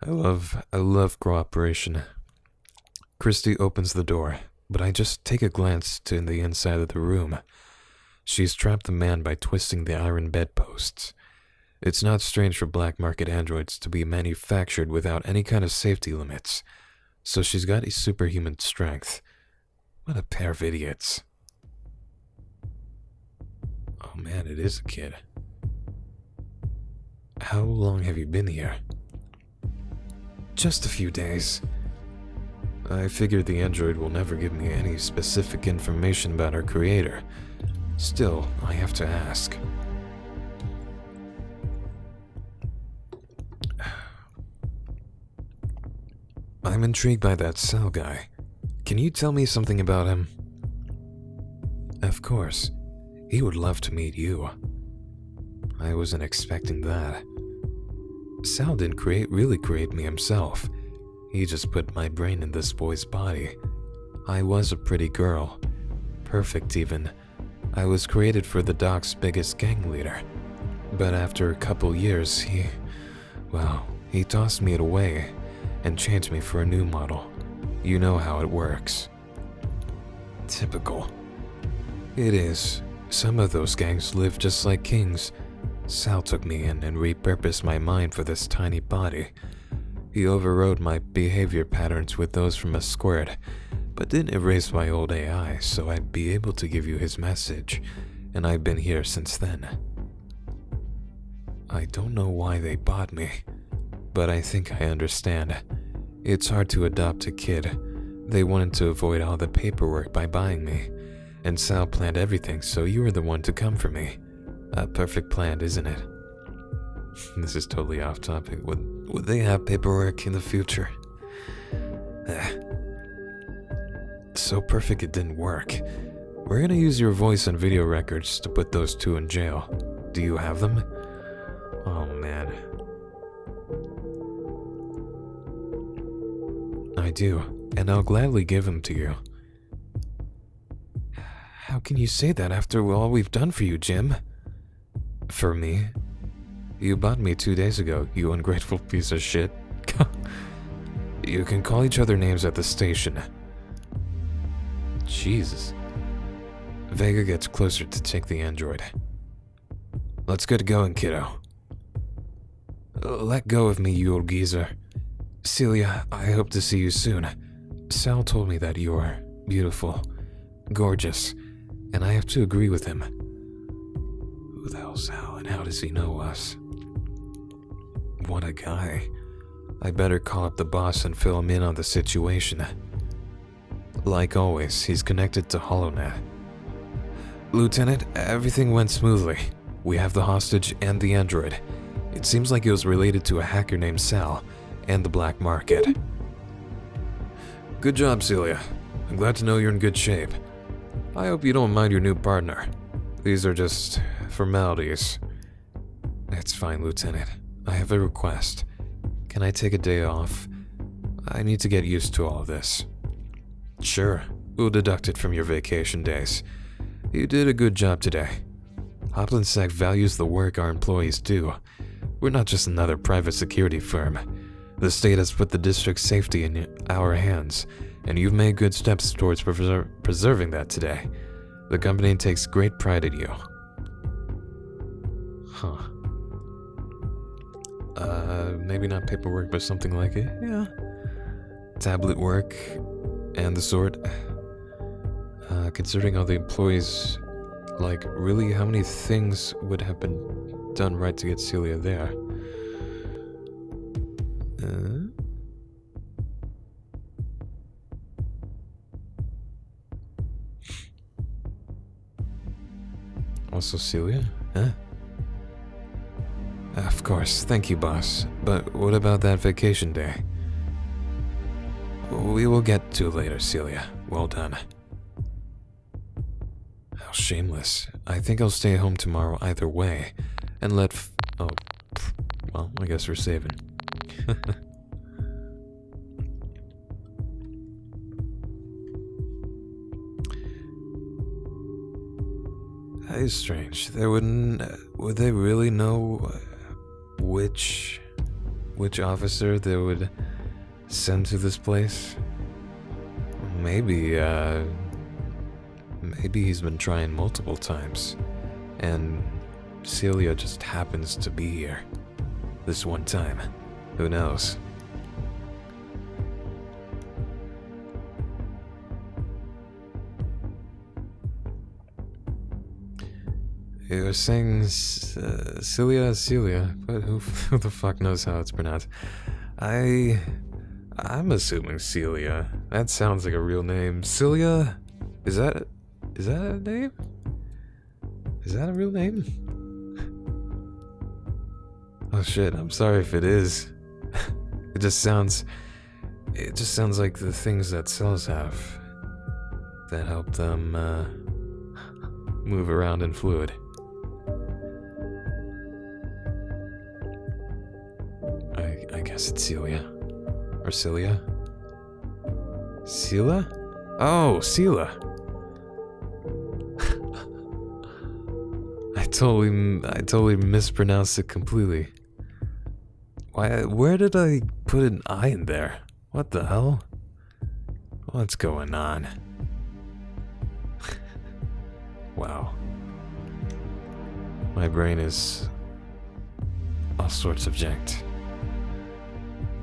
I love cooperation. Christy opens the door, but I just take a glance to the inside of the room. She's trapped the man by twisting the iron bedposts. It's not strange for black market androids to be manufactured without any kind of safety limits, so she's got a superhuman strength. What a pair of idiots. Oh man, it is a kid. How long have you been here? Just a few days. I figured the android will never give me any specific information about her creator. Still, I have to ask. I'm intrigued by that cell guy. Can you tell me something about him? Of course. He would love to meet you. I wasn't expecting that. Sal didn't really create me himself. He just put my brain in this boy's body. I was a pretty girl. Perfect even. I was created for the dock's biggest gang leader. But after a couple years, he tossed me away and changed me for a new model. You know how it works. Typical. It is. Some of those gangs live just like kings. Sal took me in and repurposed my mind for this tiny body. He overrode my behavior patterns with those from a squirt, but didn't erase my old AI so I'd be able to give you his message, and I've been here since then. I don't know why they bought me, but I think I understand. It's hard to adopt a kid. They wanted to avoid all the paperwork by buying me, and Sal planned everything so you were the one to come for me. A perfect plan, isn't it? This is totally off topic. Would they have paperwork in the future? so perfect it didn't work. We're gonna use your voice and video records to put those two in jail. Do you have them? Oh man. I do, and I'll gladly give them to you. How can you say that after all we've done for you, Jim? For me? You bought me 2 days ago, you ungrateful piece of shit. You can call each other names at the station. Jesus. Vega gets closer to take the android. Let's get going, kiddo. Let go of me, you old geezer. Cilia, I hope to see you soon. Sal told me that you're beautiful, gorgeous, and I have to agree with him. Who the hell's Sal, and how does he know us? What a guy. I better call up the boss and fill him in on the situation. Like always, he's connected to HoloNet. Lieutenant, everything went smoothly. We have the hostage and the android. It seems like it was related to a hacker named Sal and the black market. Good job, Cilia. I'm glad to know you're in good shape. I hope you don't mind your new partner. These are just formalities. It's fine, Lieutenant. I have a request. Can I take a day off? I need to get used to all of this. Sure, we'll deduct it from your vacation days. You did a good job today. Hoplinsec values the work our employees do. We're not just another private security firm. The state has put the district's safety in our hands, and you've made good steps towards preserving that today. The company takes great pride in you. Huh. Maybe not paperwork, but something like it. Yeah. Tablet work and the sort. Considering all the employees, like, really, how many things would have been done right to get Cilia there? Also Cilia? Huh? Of course, thank you, boss. But what about that vacation day? We will get to it later, Cilia. Well done. How shameless. I think I'll stay home tomorrow either way, and oh, well, I guess we're saving. That is strange. Would they really know which officer they would send to this place? Maybe he's been trying multiple times, and Cilia just happens to be here this one time. Who knows? You were saying Cilia, but who the fuck knows how it's pronounced? I'm assuming Cilia. That sounds like a real name. Cilia? Is that a name? Is that a real name? Oh shit, I'm sorry if it is. It just sounds like the things that cells have that help them move around in fluid. I guess it's Cilia. Or Cilia? Cila? Oh, Cila. I totally mispronounced it completely. Where did I put an I in there? What the hell? What's going on? Wow. My brain is all sorts of janked.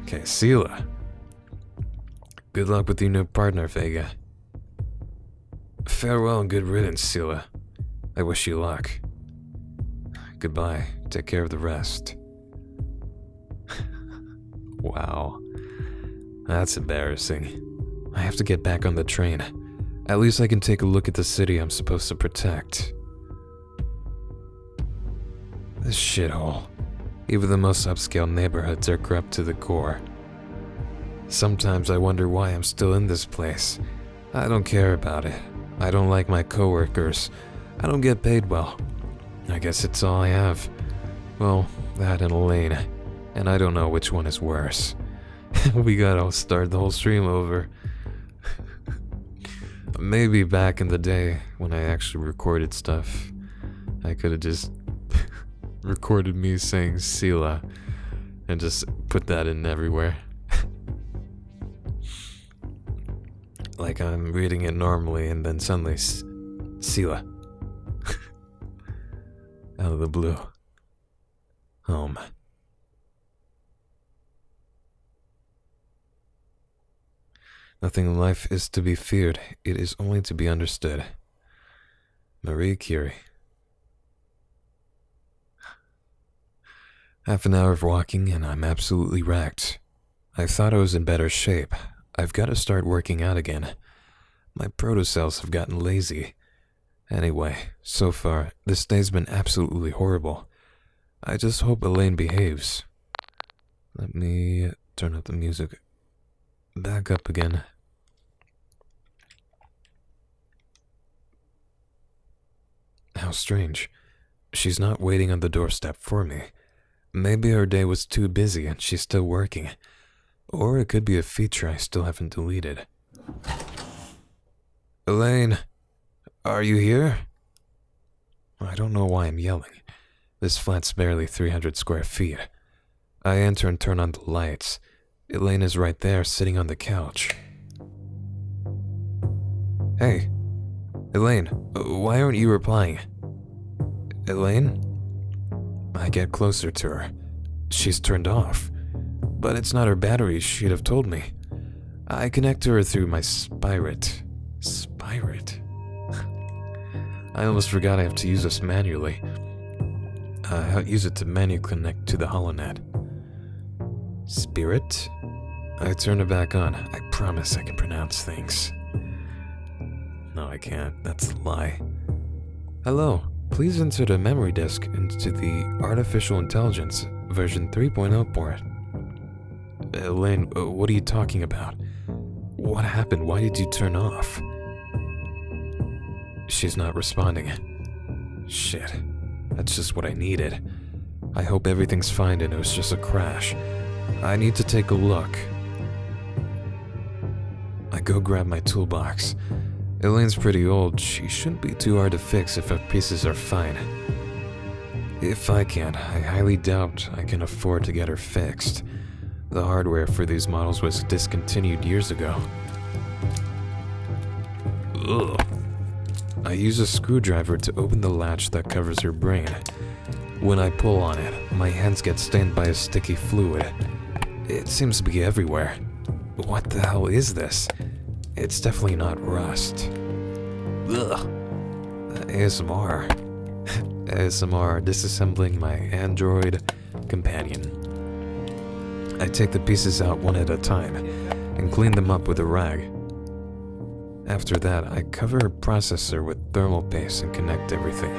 Okay, Cila. Good luck with your new partner, Vega. Farewell and good riddance, Cila. I wish you luck. Goodbye. Take care of the rest. Wow. That's embarrassing. I have to get back on the train. At least I can take a look at the city I'm supposed to protect. This shithole. Even the most upscale neighborhoods are corrupt to the core. Sometimes I wonder why I'm still in this place. I don't care about it. I don't like my coworkers. I don't get paid well. I guess it's all I have. Well, that and Elaine. And I don't know which one is worse. We gotta start the whole stream over. Maybe back in the day when I actually recorded stuff, I could have just recorded me saying Cila and just put that in everywhere. Like I'm reading it normally and then suddenly Cila. Out of the blue. Home. Nothing in life is to be feared, it is only to be understood. Marie Curie. Half an hour of walking and I'm absolutely wrecked. I thought I was in better shape. I've got to start working out again. My protocells have gotten lazy. Anyway, so far, this day's been absolutely horrible. I just hope Elaine behaves. Let me turn up the music back up again. How strange. She's not waiting on the doorstep for me. Maybe her day was too busy and she's still working. Or it could be a feature I still haven't deleted. Elaine, are you here? I don't know why I'm yelling. This flat's barely 300 square feet. I enter and turn on the lights. Elaine is right there, sitting on the couch. Hey, Elaine, why aren't you replying? Elaine? I get closer to her. She's turned off. But it's not her battery, she'd have told me. I connect to her through my Spirit. Spirit? I almost forgot I have to use this manually. I'll use it to manually connect to the HoloNet. Spirit? I turn it back on. I promise I can pronounce things. No, I can't. That's a lie. Hello. Please insert a memory disk into the Artificial Intelligence version 3.0 port. Elaine, what are you talking about? What happened? Why did you turn off? She's not responding. Shit. That's just what I needed. I hope everything's fine and it was just a crash. I need to take a look. I go grab my toolbox. Elaine's pretty old. She shouldn't be too hard to fix if her pieces are fine. If I can, I highly doubt I can afford to get her fixed. The hardware for these models was discontinued years ago. Ugh. I use a screwdriver to open the latch that covers her brain. When I pull on it, my hands get stained by a sticky fluid. It seems to be everywhere. What the hell is this? It's definitely not rust. Ugh. ASMR. ASMR disassembling my android companion. I take the pieces out one at a time and clean them up with a rag. After that, I cover her processor with thermal paste and connect everything.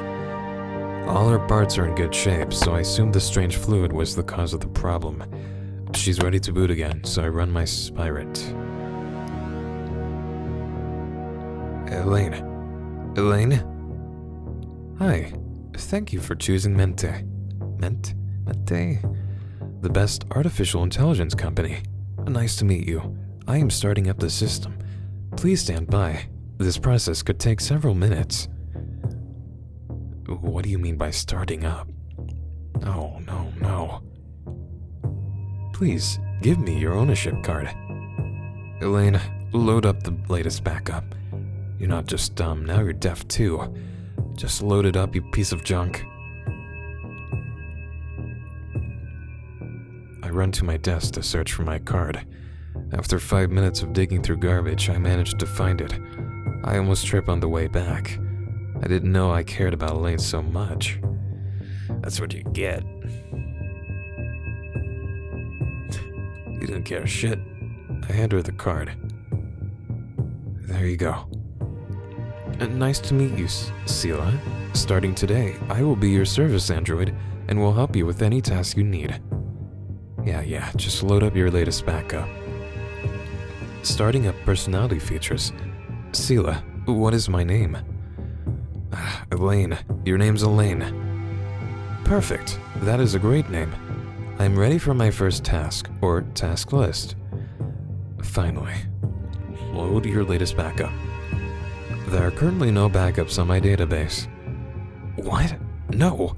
All her parts are in good shape, so I assume the strange fluid was the cause of the problem. She's ready to boot again, so I run my Spirit. Elaine. Elaine? Hi. Thank you for choosing Mente. Mente? The best artificial intelligence company. Nice to meet you. I am starting up the system. Please stand by. This process could take several minutes. What do you mean by starting up? Oh, no. Please, give me your ownership card. Elaine, load up the latest backup. You're not just dumb, now you're deaf too. Just load it up, you piece of junk. I run to my desk to search for my card. After 5 minutes of digging through garbage, I managed to find it. I almost trip on the way back. I didn't know I cared about Elaine so much. That's what you get. You didn't care shit. I hand her the card. There you go. Nice to meet you, Cila. Starting today, I will be your service android and will help you with any task you need. Yeah, just load up your latest backup. Starting up personality features. Cila, what is my name? Elaine. Your name's Elaine. Perfect. That is a great name. I'm ready for my first task, or task list. Finally. Load your latest backup. There are currently no backups on my database. What? No.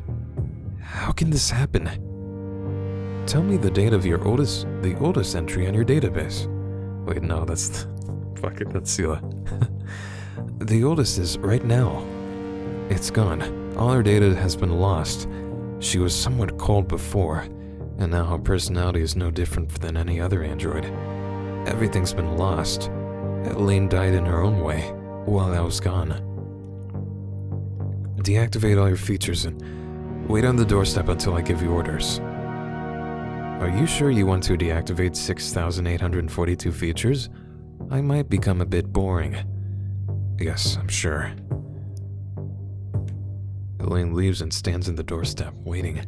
How can this happen? Tell me the date of the oldest entry on your database. Wait, no, that's Cila. The oldest is right now. It's gone. All her data has been lost. She was somewhat cold before, and now her personality is no different than any other android. Everything's been lost. Elaine died in her own way, while I was gone. Deactivate all your features and wait on the doorstep until I give you orders. Are you sure you want to deactivate 6,842 features? I might become a bit boring. Yes, I'm sure. Elaine leaves and stands in the doorstep, waiting.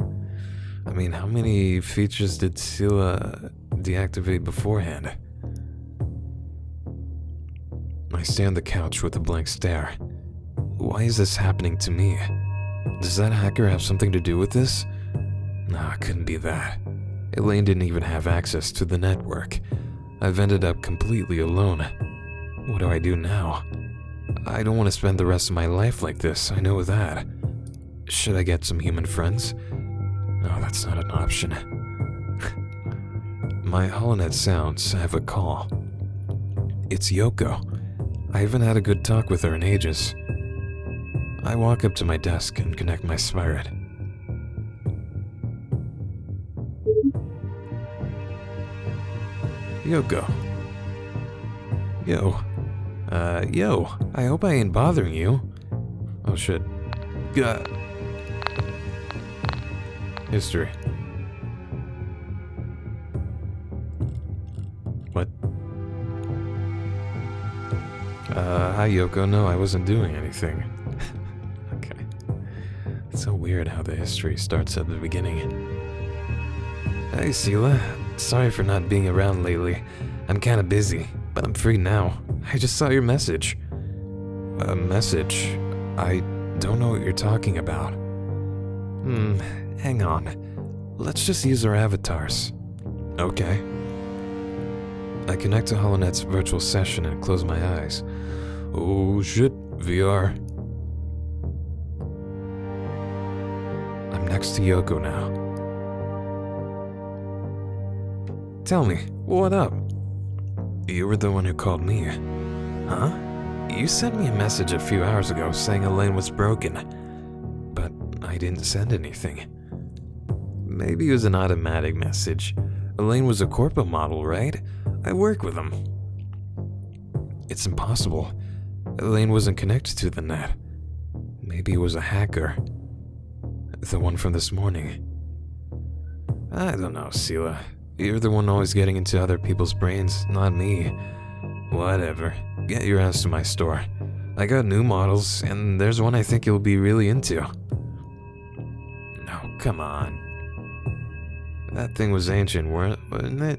I mean, how many features did Cila deactivate beforehand? I stay on the couch with a blank stare. Why is this happening to me? Does that hacker have something to do with this? Nah, it couldn't be that. Elaine didn't even have access to the network. I've ended up completely alone. What do I do now? I don't want to spend the rest of my life like this, I know that. Should I get some human friends? No, that's not an option. My HoloNet sounds. I have a call. It's Yoko. I haven't had a good talk with her in ages. I walk up to my desk and connect my spirit. Yoko. Yo, I hope I ain't bothering you. Oh shit. History. What? Hi Yoko, no, I wasn't doing anything. Okay. It's so weird how the history starts at the beginning. Hey Cila, sorry for not being around lately. I'm kinda busy, but I'm free now. I just saw your message. A message? I don't know what you're talking about. Hang on. Let's just use our avatars. Okay. I connect to HoloNet's virtual session and close my eyes. Oh shit, VR. I'm next to Yoko now. Tell me, what up? You were the one who called me. Huh? You sent me a message a few hours ago saying Elaine was broken, but I didn't send anything. Maybe it was an automatic message. Elaine was a corpo model, right? I work with him. It's impossible. Elaine wasn't connected to the net. Maybe it was a hacker. The one from this morning. I don't know, Cila. You're the one always getting into other people's brains, not me. Whatever. Get your ass to my store. I got new models, and there's one I think you'll be really into. No, come on. That thing was ancient, wasn't it?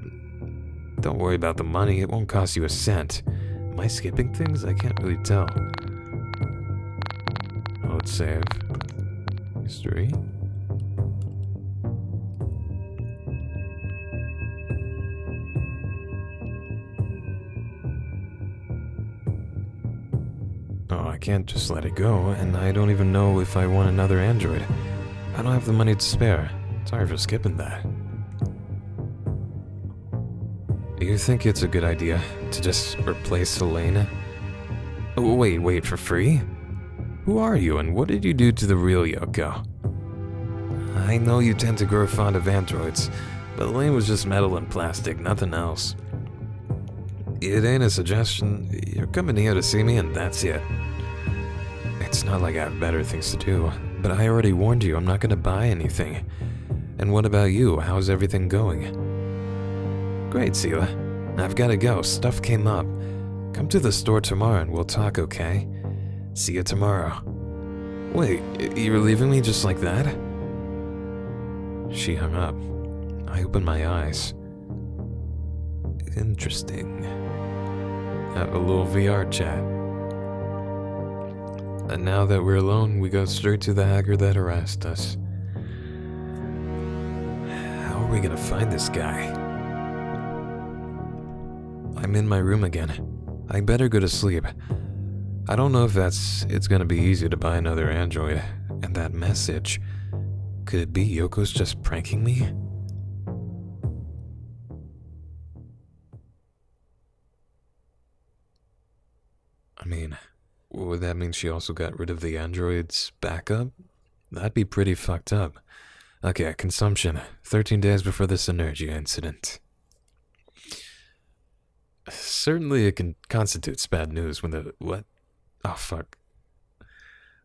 Don't worry about the money, it won't cost you a cent. Am I skipping things? I can't really tell. Oh, let's save. History. Oh, I can't just let it go, and I don't even know if I want another android. I don't have the money to spare. Sorry for skipping that. You think it's a good idea to just replace Elaine? Oh, wait, for free? Who are you and what did you do to the real Yoko? I know you tend to grow fond of androids, but Elaine was just metal and plastic, nothing else. It ain't a suggestion. You're coming here to see me and that's it. It's not like I have better things to do, but I already warned you I'm not gonna buy anything. And what about you? How's everything going? Great, Cila. I've gotta go. Stuff came up. Come to the store tomorrow and we'll talk, okay? See you tomorrow. Wait, you're leaving me just like that? She hung up. I opened my eyes. Interesting. Have a little VR chat. And now that we're alone, we go straight to the hacker that harassed us. How are we gonna find this guy? I'm in my room again. I better go to sleep. I don't know if it's gonna be easy to buy another android. And that message, could it be Yoko's just pranking me? I mean, would that mean she also got rid of the android's backup? That'd be pretty fucked up. Okay, consumption. 13 days before the Synergia incident. Certainly it constitutes bad news when the... What? Oh, fuck.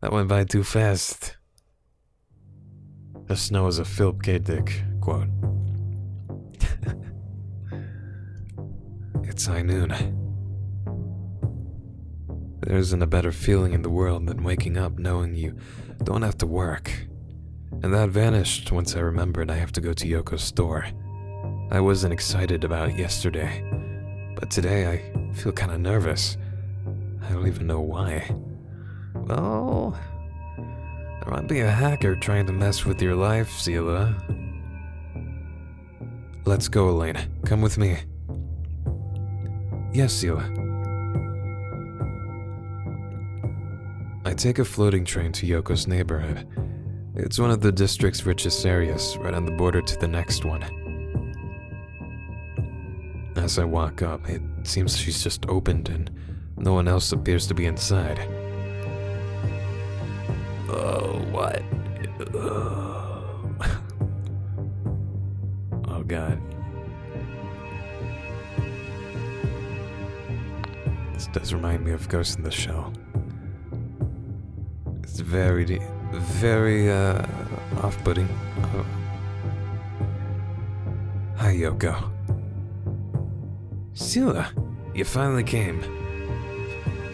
That went by too fast. The snow is a Philip K. Dick quote. It's high noon. There isn't a better feeling in the world than waking up knowing you don't have to work. And that vanished once I remembered I have to go to Yoko's store. I wasn't excited about it yesterday, but today I feel kind of nervous. I don't even know why. Well, there might be a hacker trying to mess with your life, Cila. Let's go, Elaine. Come with me. Yes, Cila. I take a floating train to Yoko's neighborhood. It's one of the district's richest areas, right on the border to the next one. As I walk up, it seems she's just opened and no one else appears to be inside. Oh, what? Oh, God. This does remind me of Ghost in the Shell. It's very, off-putting. Oh. Hi, Yoko. Cila, you finally came.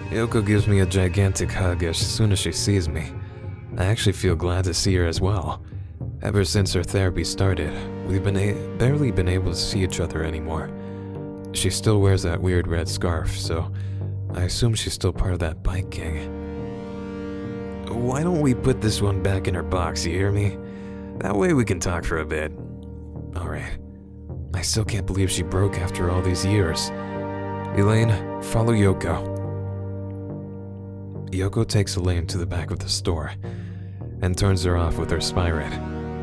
Yoko gives me a gigantic hug as soon as she sees me. I actually feel glad to see her as well. Ever since her therapy started, we've barely been able to see each other anymore. She still wears that weird red scarf, so I assume she's still part of that bike gang. Why don't we put this one back in her box, you hear me? That way we can talk for a bit. Alright. I still can't believe she broke after all these years. Elaine, follow Yoko. Yoko takes Elaine to the back of the store and turns her off with her spirit.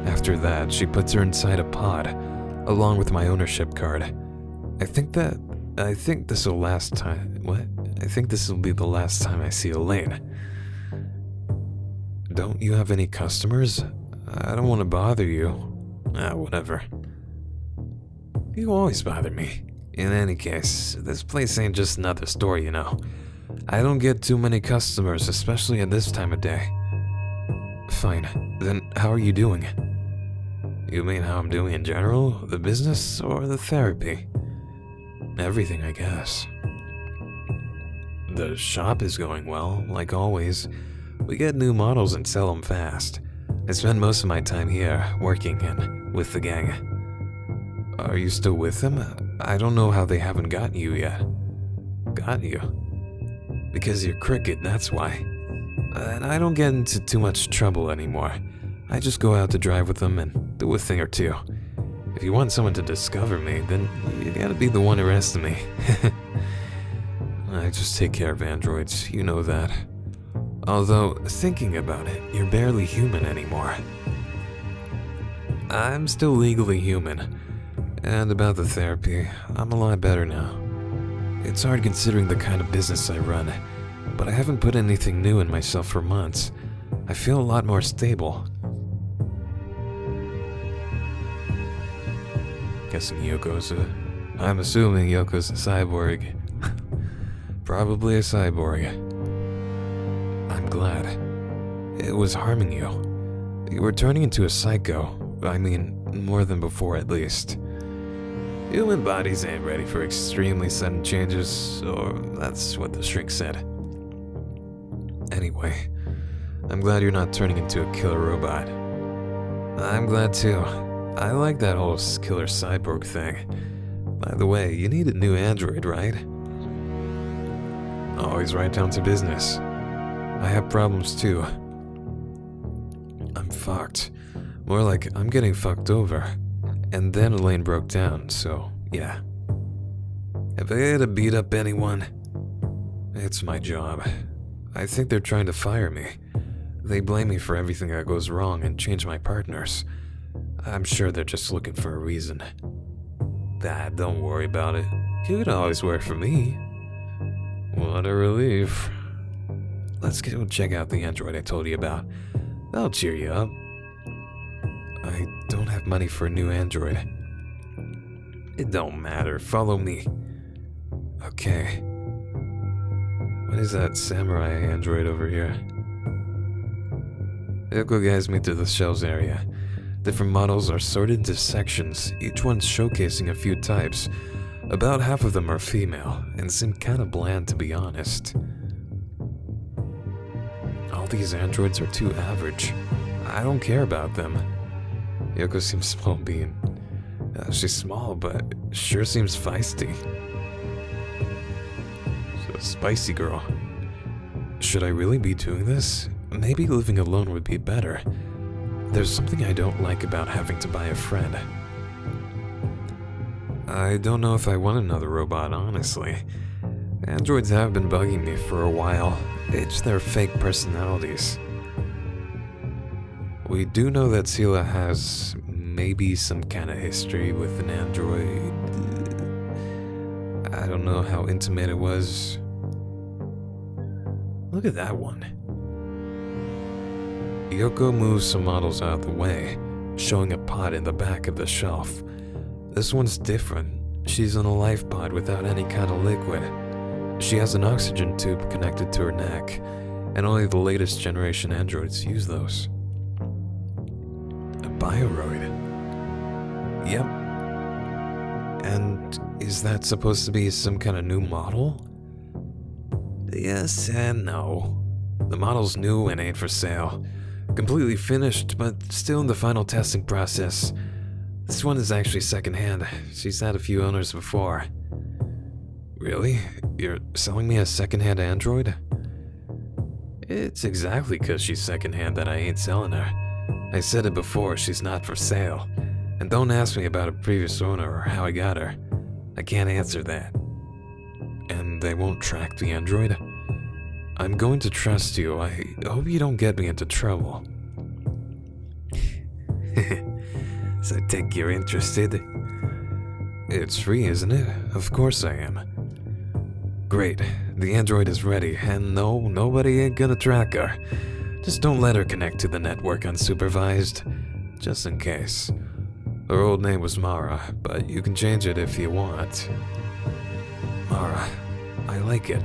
After that, she puts her inside a pod, along with my ownership card. I think this will last time. What? I think this will be the last time I see Elaine. Don't you have any customers? I don't want to bother you. Whatever. You always bother me. In any case, this place ain't just another store, you know. I don't get too many customers, especially at this time of day. Fine, then how are you doing? You mean how I'm doing in general? The business or the therapy? Everything, I guess. The shop is going well, like always. We get new models and sell them fast. I spend most of my time here, working and with the gang. Are you still with them? I don't know how they haven't gotten you yet. Got you? Because you're crooked, that's why. And I don't get into too much trouble anymore. I just go out to drive with them and do a thing or two. If you want someone to discover me, then you gotta be the one arresting me. I just take care of androids, you know that. Although, thinking about it, you're barely human anymore. I'm still legally human. And about the therapy, I'm a lot better now. It's hard considering the kind of business I run, but I haven't put anything new in myself for months. I feel a lot more stable. I'm assuming Yoko's a cyborg. Probably a cyborg. I'm glad. It was harming you. You were turning into a psycho. I mean, more than before at least. Human bodies ain't ready for extremely sudden changes, or that's what the shrink said. Anyway, I'm glad you're not turning into a killer robot. I'm glad too. I like that whole killer cyborg thing. By the way, you need a new android, right? Always right down to business. I have problems too. I'm fucked. More like I'm getting fucked over. And then Elaine broke down, so yeah. Have I had to beat up anyone? It's my job. I think they're trying to fire me. They blame me for everything that goes wrong and change my partners. I'm sure they're just looking for a reason. Don't worry about it. You can always work for me. What a relief. Let's go check out the android I told you about. That'll cheer you up. I don't have money for a new android. It don't matter. Follow me. Okay. What is that samurai android over here? Yoko guides me to the shelves area. Different models are sorted into sections, each one showcasing a few types. About half of them are female, and seem kinda bland to be honest. All these androids are too average. I don't care about them. Yoko seems small being. She's small, but sure seems feisty. So spicy girl. Should I really be doing this? Maybe living alone would be better. There's something I don't like about having to buy a friend. I don't know if I want another robot, honestly. Androids have been bugging me for a while. It's their fake personalities. We do know that Cila has maybe some kind of history with an android. I don't know how intimate it was. Look at that one. Yoko moves some models out of the way, showing a pod in the back of the shelf. This one's different. She's in a life pod without any kind of liquid. She has an oxygen tube connected to her neck, and only the latest generation androids use those. A bioroid. Yep. And is that supposed to be some kind of new model? Yes and no. The model's new and ain't for sale. Completely finished, but still in the final testing process. This one is actually secondhand. She's had a few owners before. Really? You're selling me a secondhand android? It's exactly because she's secondhand that I ain't selling her. I said it before, she's not for sale. And don't ask me about a previous owner or how I got her. I can't answer that. And they won't track the android? I'm going to trust you. I hope you don't get me into trouble. So I take you're interested? It's free, isn't it? Of course I am. Great. The android is ready, and no, nobody ain't gonna track her. Just don't let her connect to the network unsupervised. Just in case. Her old name was M.A.R.A, but you can change it if you want. M.A.R.A. I like it.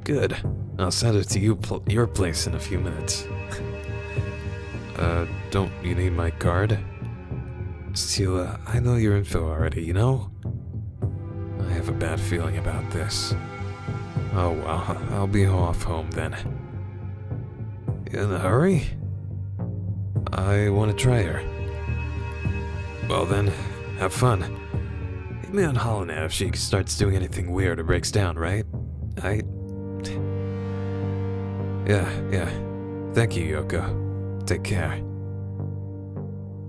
Good. I'll send it to your place in a few minutes. Don't you need my card? Cila, I know your info already, you know? I have a bad feeling about this. Oh well, I'll be off home then. In a hurry? I want to try her. Well then, have fun. Hit me on Holonet if she starts doing anything weird or breaks down, right? Yeah. Thank you, Yoko. Take care.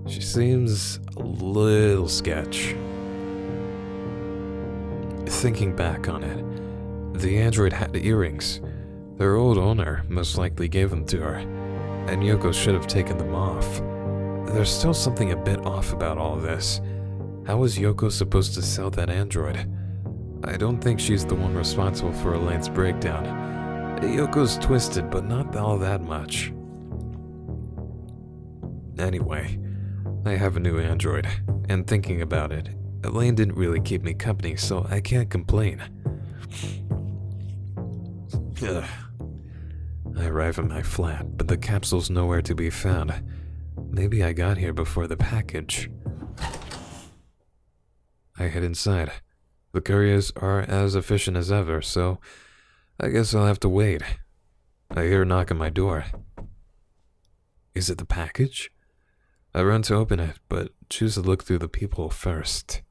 She seems a little sketch. Thinking back on it, the android had earrings. Their old owner most likely gave them to her, and Yoko should have taken them off. There's still something a bit off about all this. How was Yoko supposed to sell that android? I don't think she's the one responsible for Elaine's breakdown. Yoko's twisted, but not all that much. Anyway, I have a new android, and thinking about it, Elaine didn't really keep me company, so I can't complain. Ugh. I arrive at my flat, but the capsule's nowhere to be found. Maybe I got here before the package. I head inside. The couriers are as efficient as ever, so I guess I'll have to wait. I hear a knock on my door. Is it the package? I run to open it, but choose to look through the peephole first.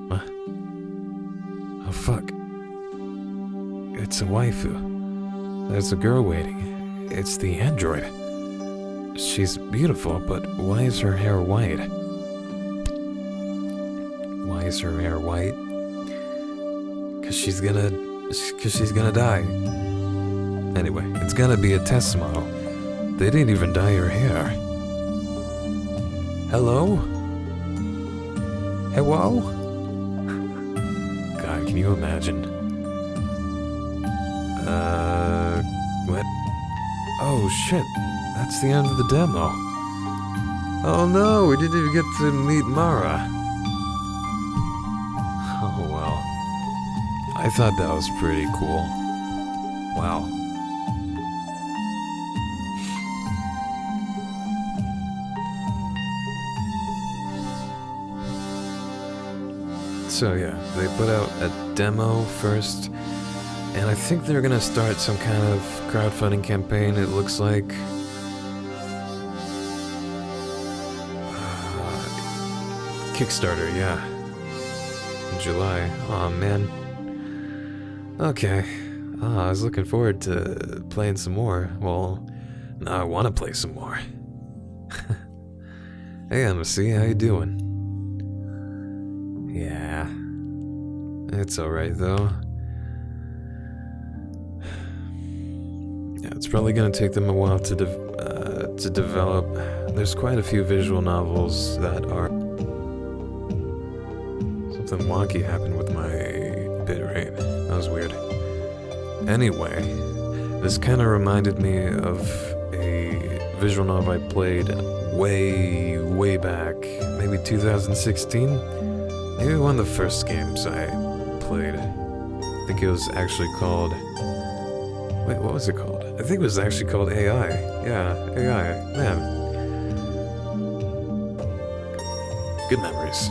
What? fuck. It's a waifu. There's a girl waiting. It's the android. She's beautiful, but why is her hair white? Why is her hair white? Cause she's gonna die. Anyway, it's gotta be a test model. They didn't even dye her hair. Hello? Hello? God, can you imagine? What? Oh shit, that's the end of the demo. Oh no, we didn't even get to meet M.A.R.A. Oh well. I thought that was pretty cool. Wow. So yeah, they put out a demo first, and I think they're gonna start some kind of crowdfunding campaign, it looks like. Kickstarter, yeah. In July. Aw, man. Okay. I was looking forward to playing some more. Well, now I want to play some more. Hey, M.A.R.A, how you doing? Yeah. It's alright, though. Yeah, it's probably gonna take them a while to develop. There's quite a few visual novels that are... Something wonky happened with my bitrate. That was weird. Anyway, this kind of reminded me of a visual novel I played way back. Maybe 2016? Maybe one of the first games I played. I think it was actually called... Wait, what was it called? I think it was actually called AI. Yeah, AI. Man. Good memories.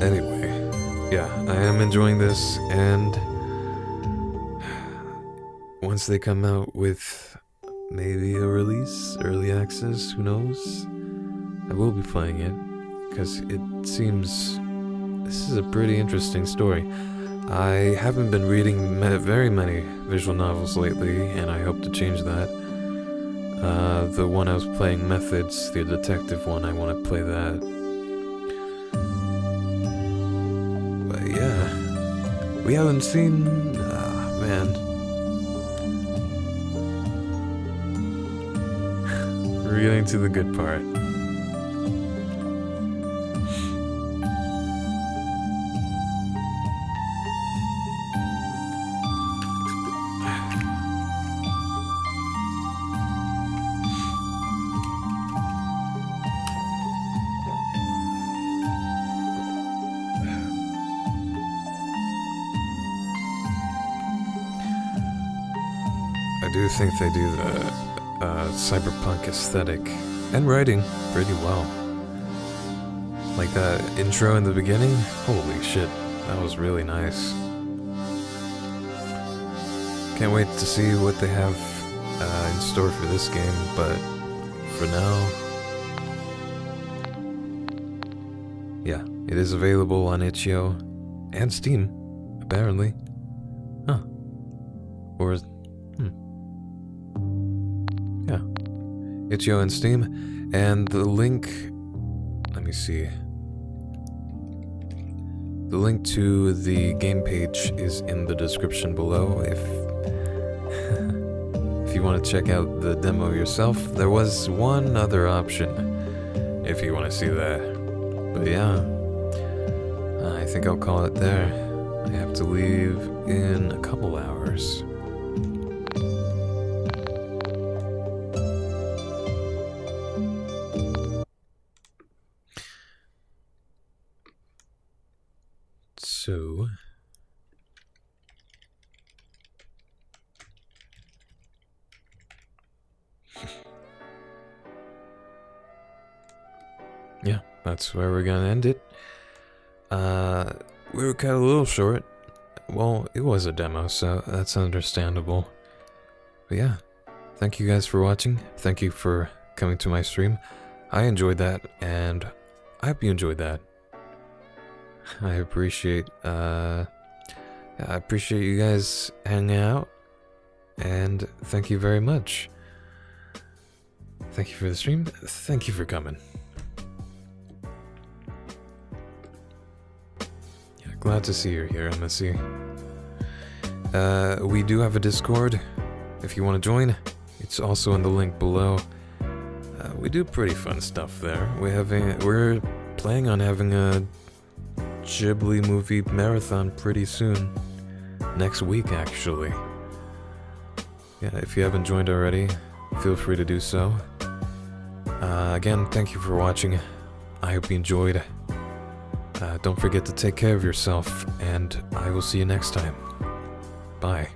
Anyway, yeah, I am enjoying this, and once they come out with maybe a release, early access, who knows, I will be playing it, because it seems this is a pretty interesting story. I haven't been reading very many visual novels lately, and I hope to change that. The one I was playing, Methods, the detective one, I want to play that. Yeah, we haven't seen... man. We're getting to the good part. I do think they do the cyberpunk aesthetic and writing pretty well. Like that intro in the beginning, holy shit, that was really nice. Can't wait to see what they have in store for this game, but for now, yeah, it is available on itch.io and Steam, apparently. Huh. Or yeah, itch.io and Steam, and the link, let me see, the link to the game page is in the description below if you want to check out the demo yourself. There was one other option if you want to see that, but yeah, I think I'll call it there. I have to leave in a couple hours. So, yeah, that's where we're gonna end it. We were cut a little short. Well, it was a demo, so that's understandable. But yeah, thank you guys for watching. Thank you for coming to my stream. I enjoyed that, and I hope you enjoyed that. I appreciate you guys hanging out, and thank you very much. Thank you for the stream. Thank you for coming. Yeah, glad to see you're here, MSC. We do have a Discord if you want to join. It's also in the link below. We do pretty fun stuff there. We're planning on having a Ghibli movie marathon pretty soon. Next week, actually. Yeah, if you haven't joined already, feel free to do so. Again, thank you for watching. I hope you enjoyed. Don't forget to take care of yourself, and I will see you next time. Bye.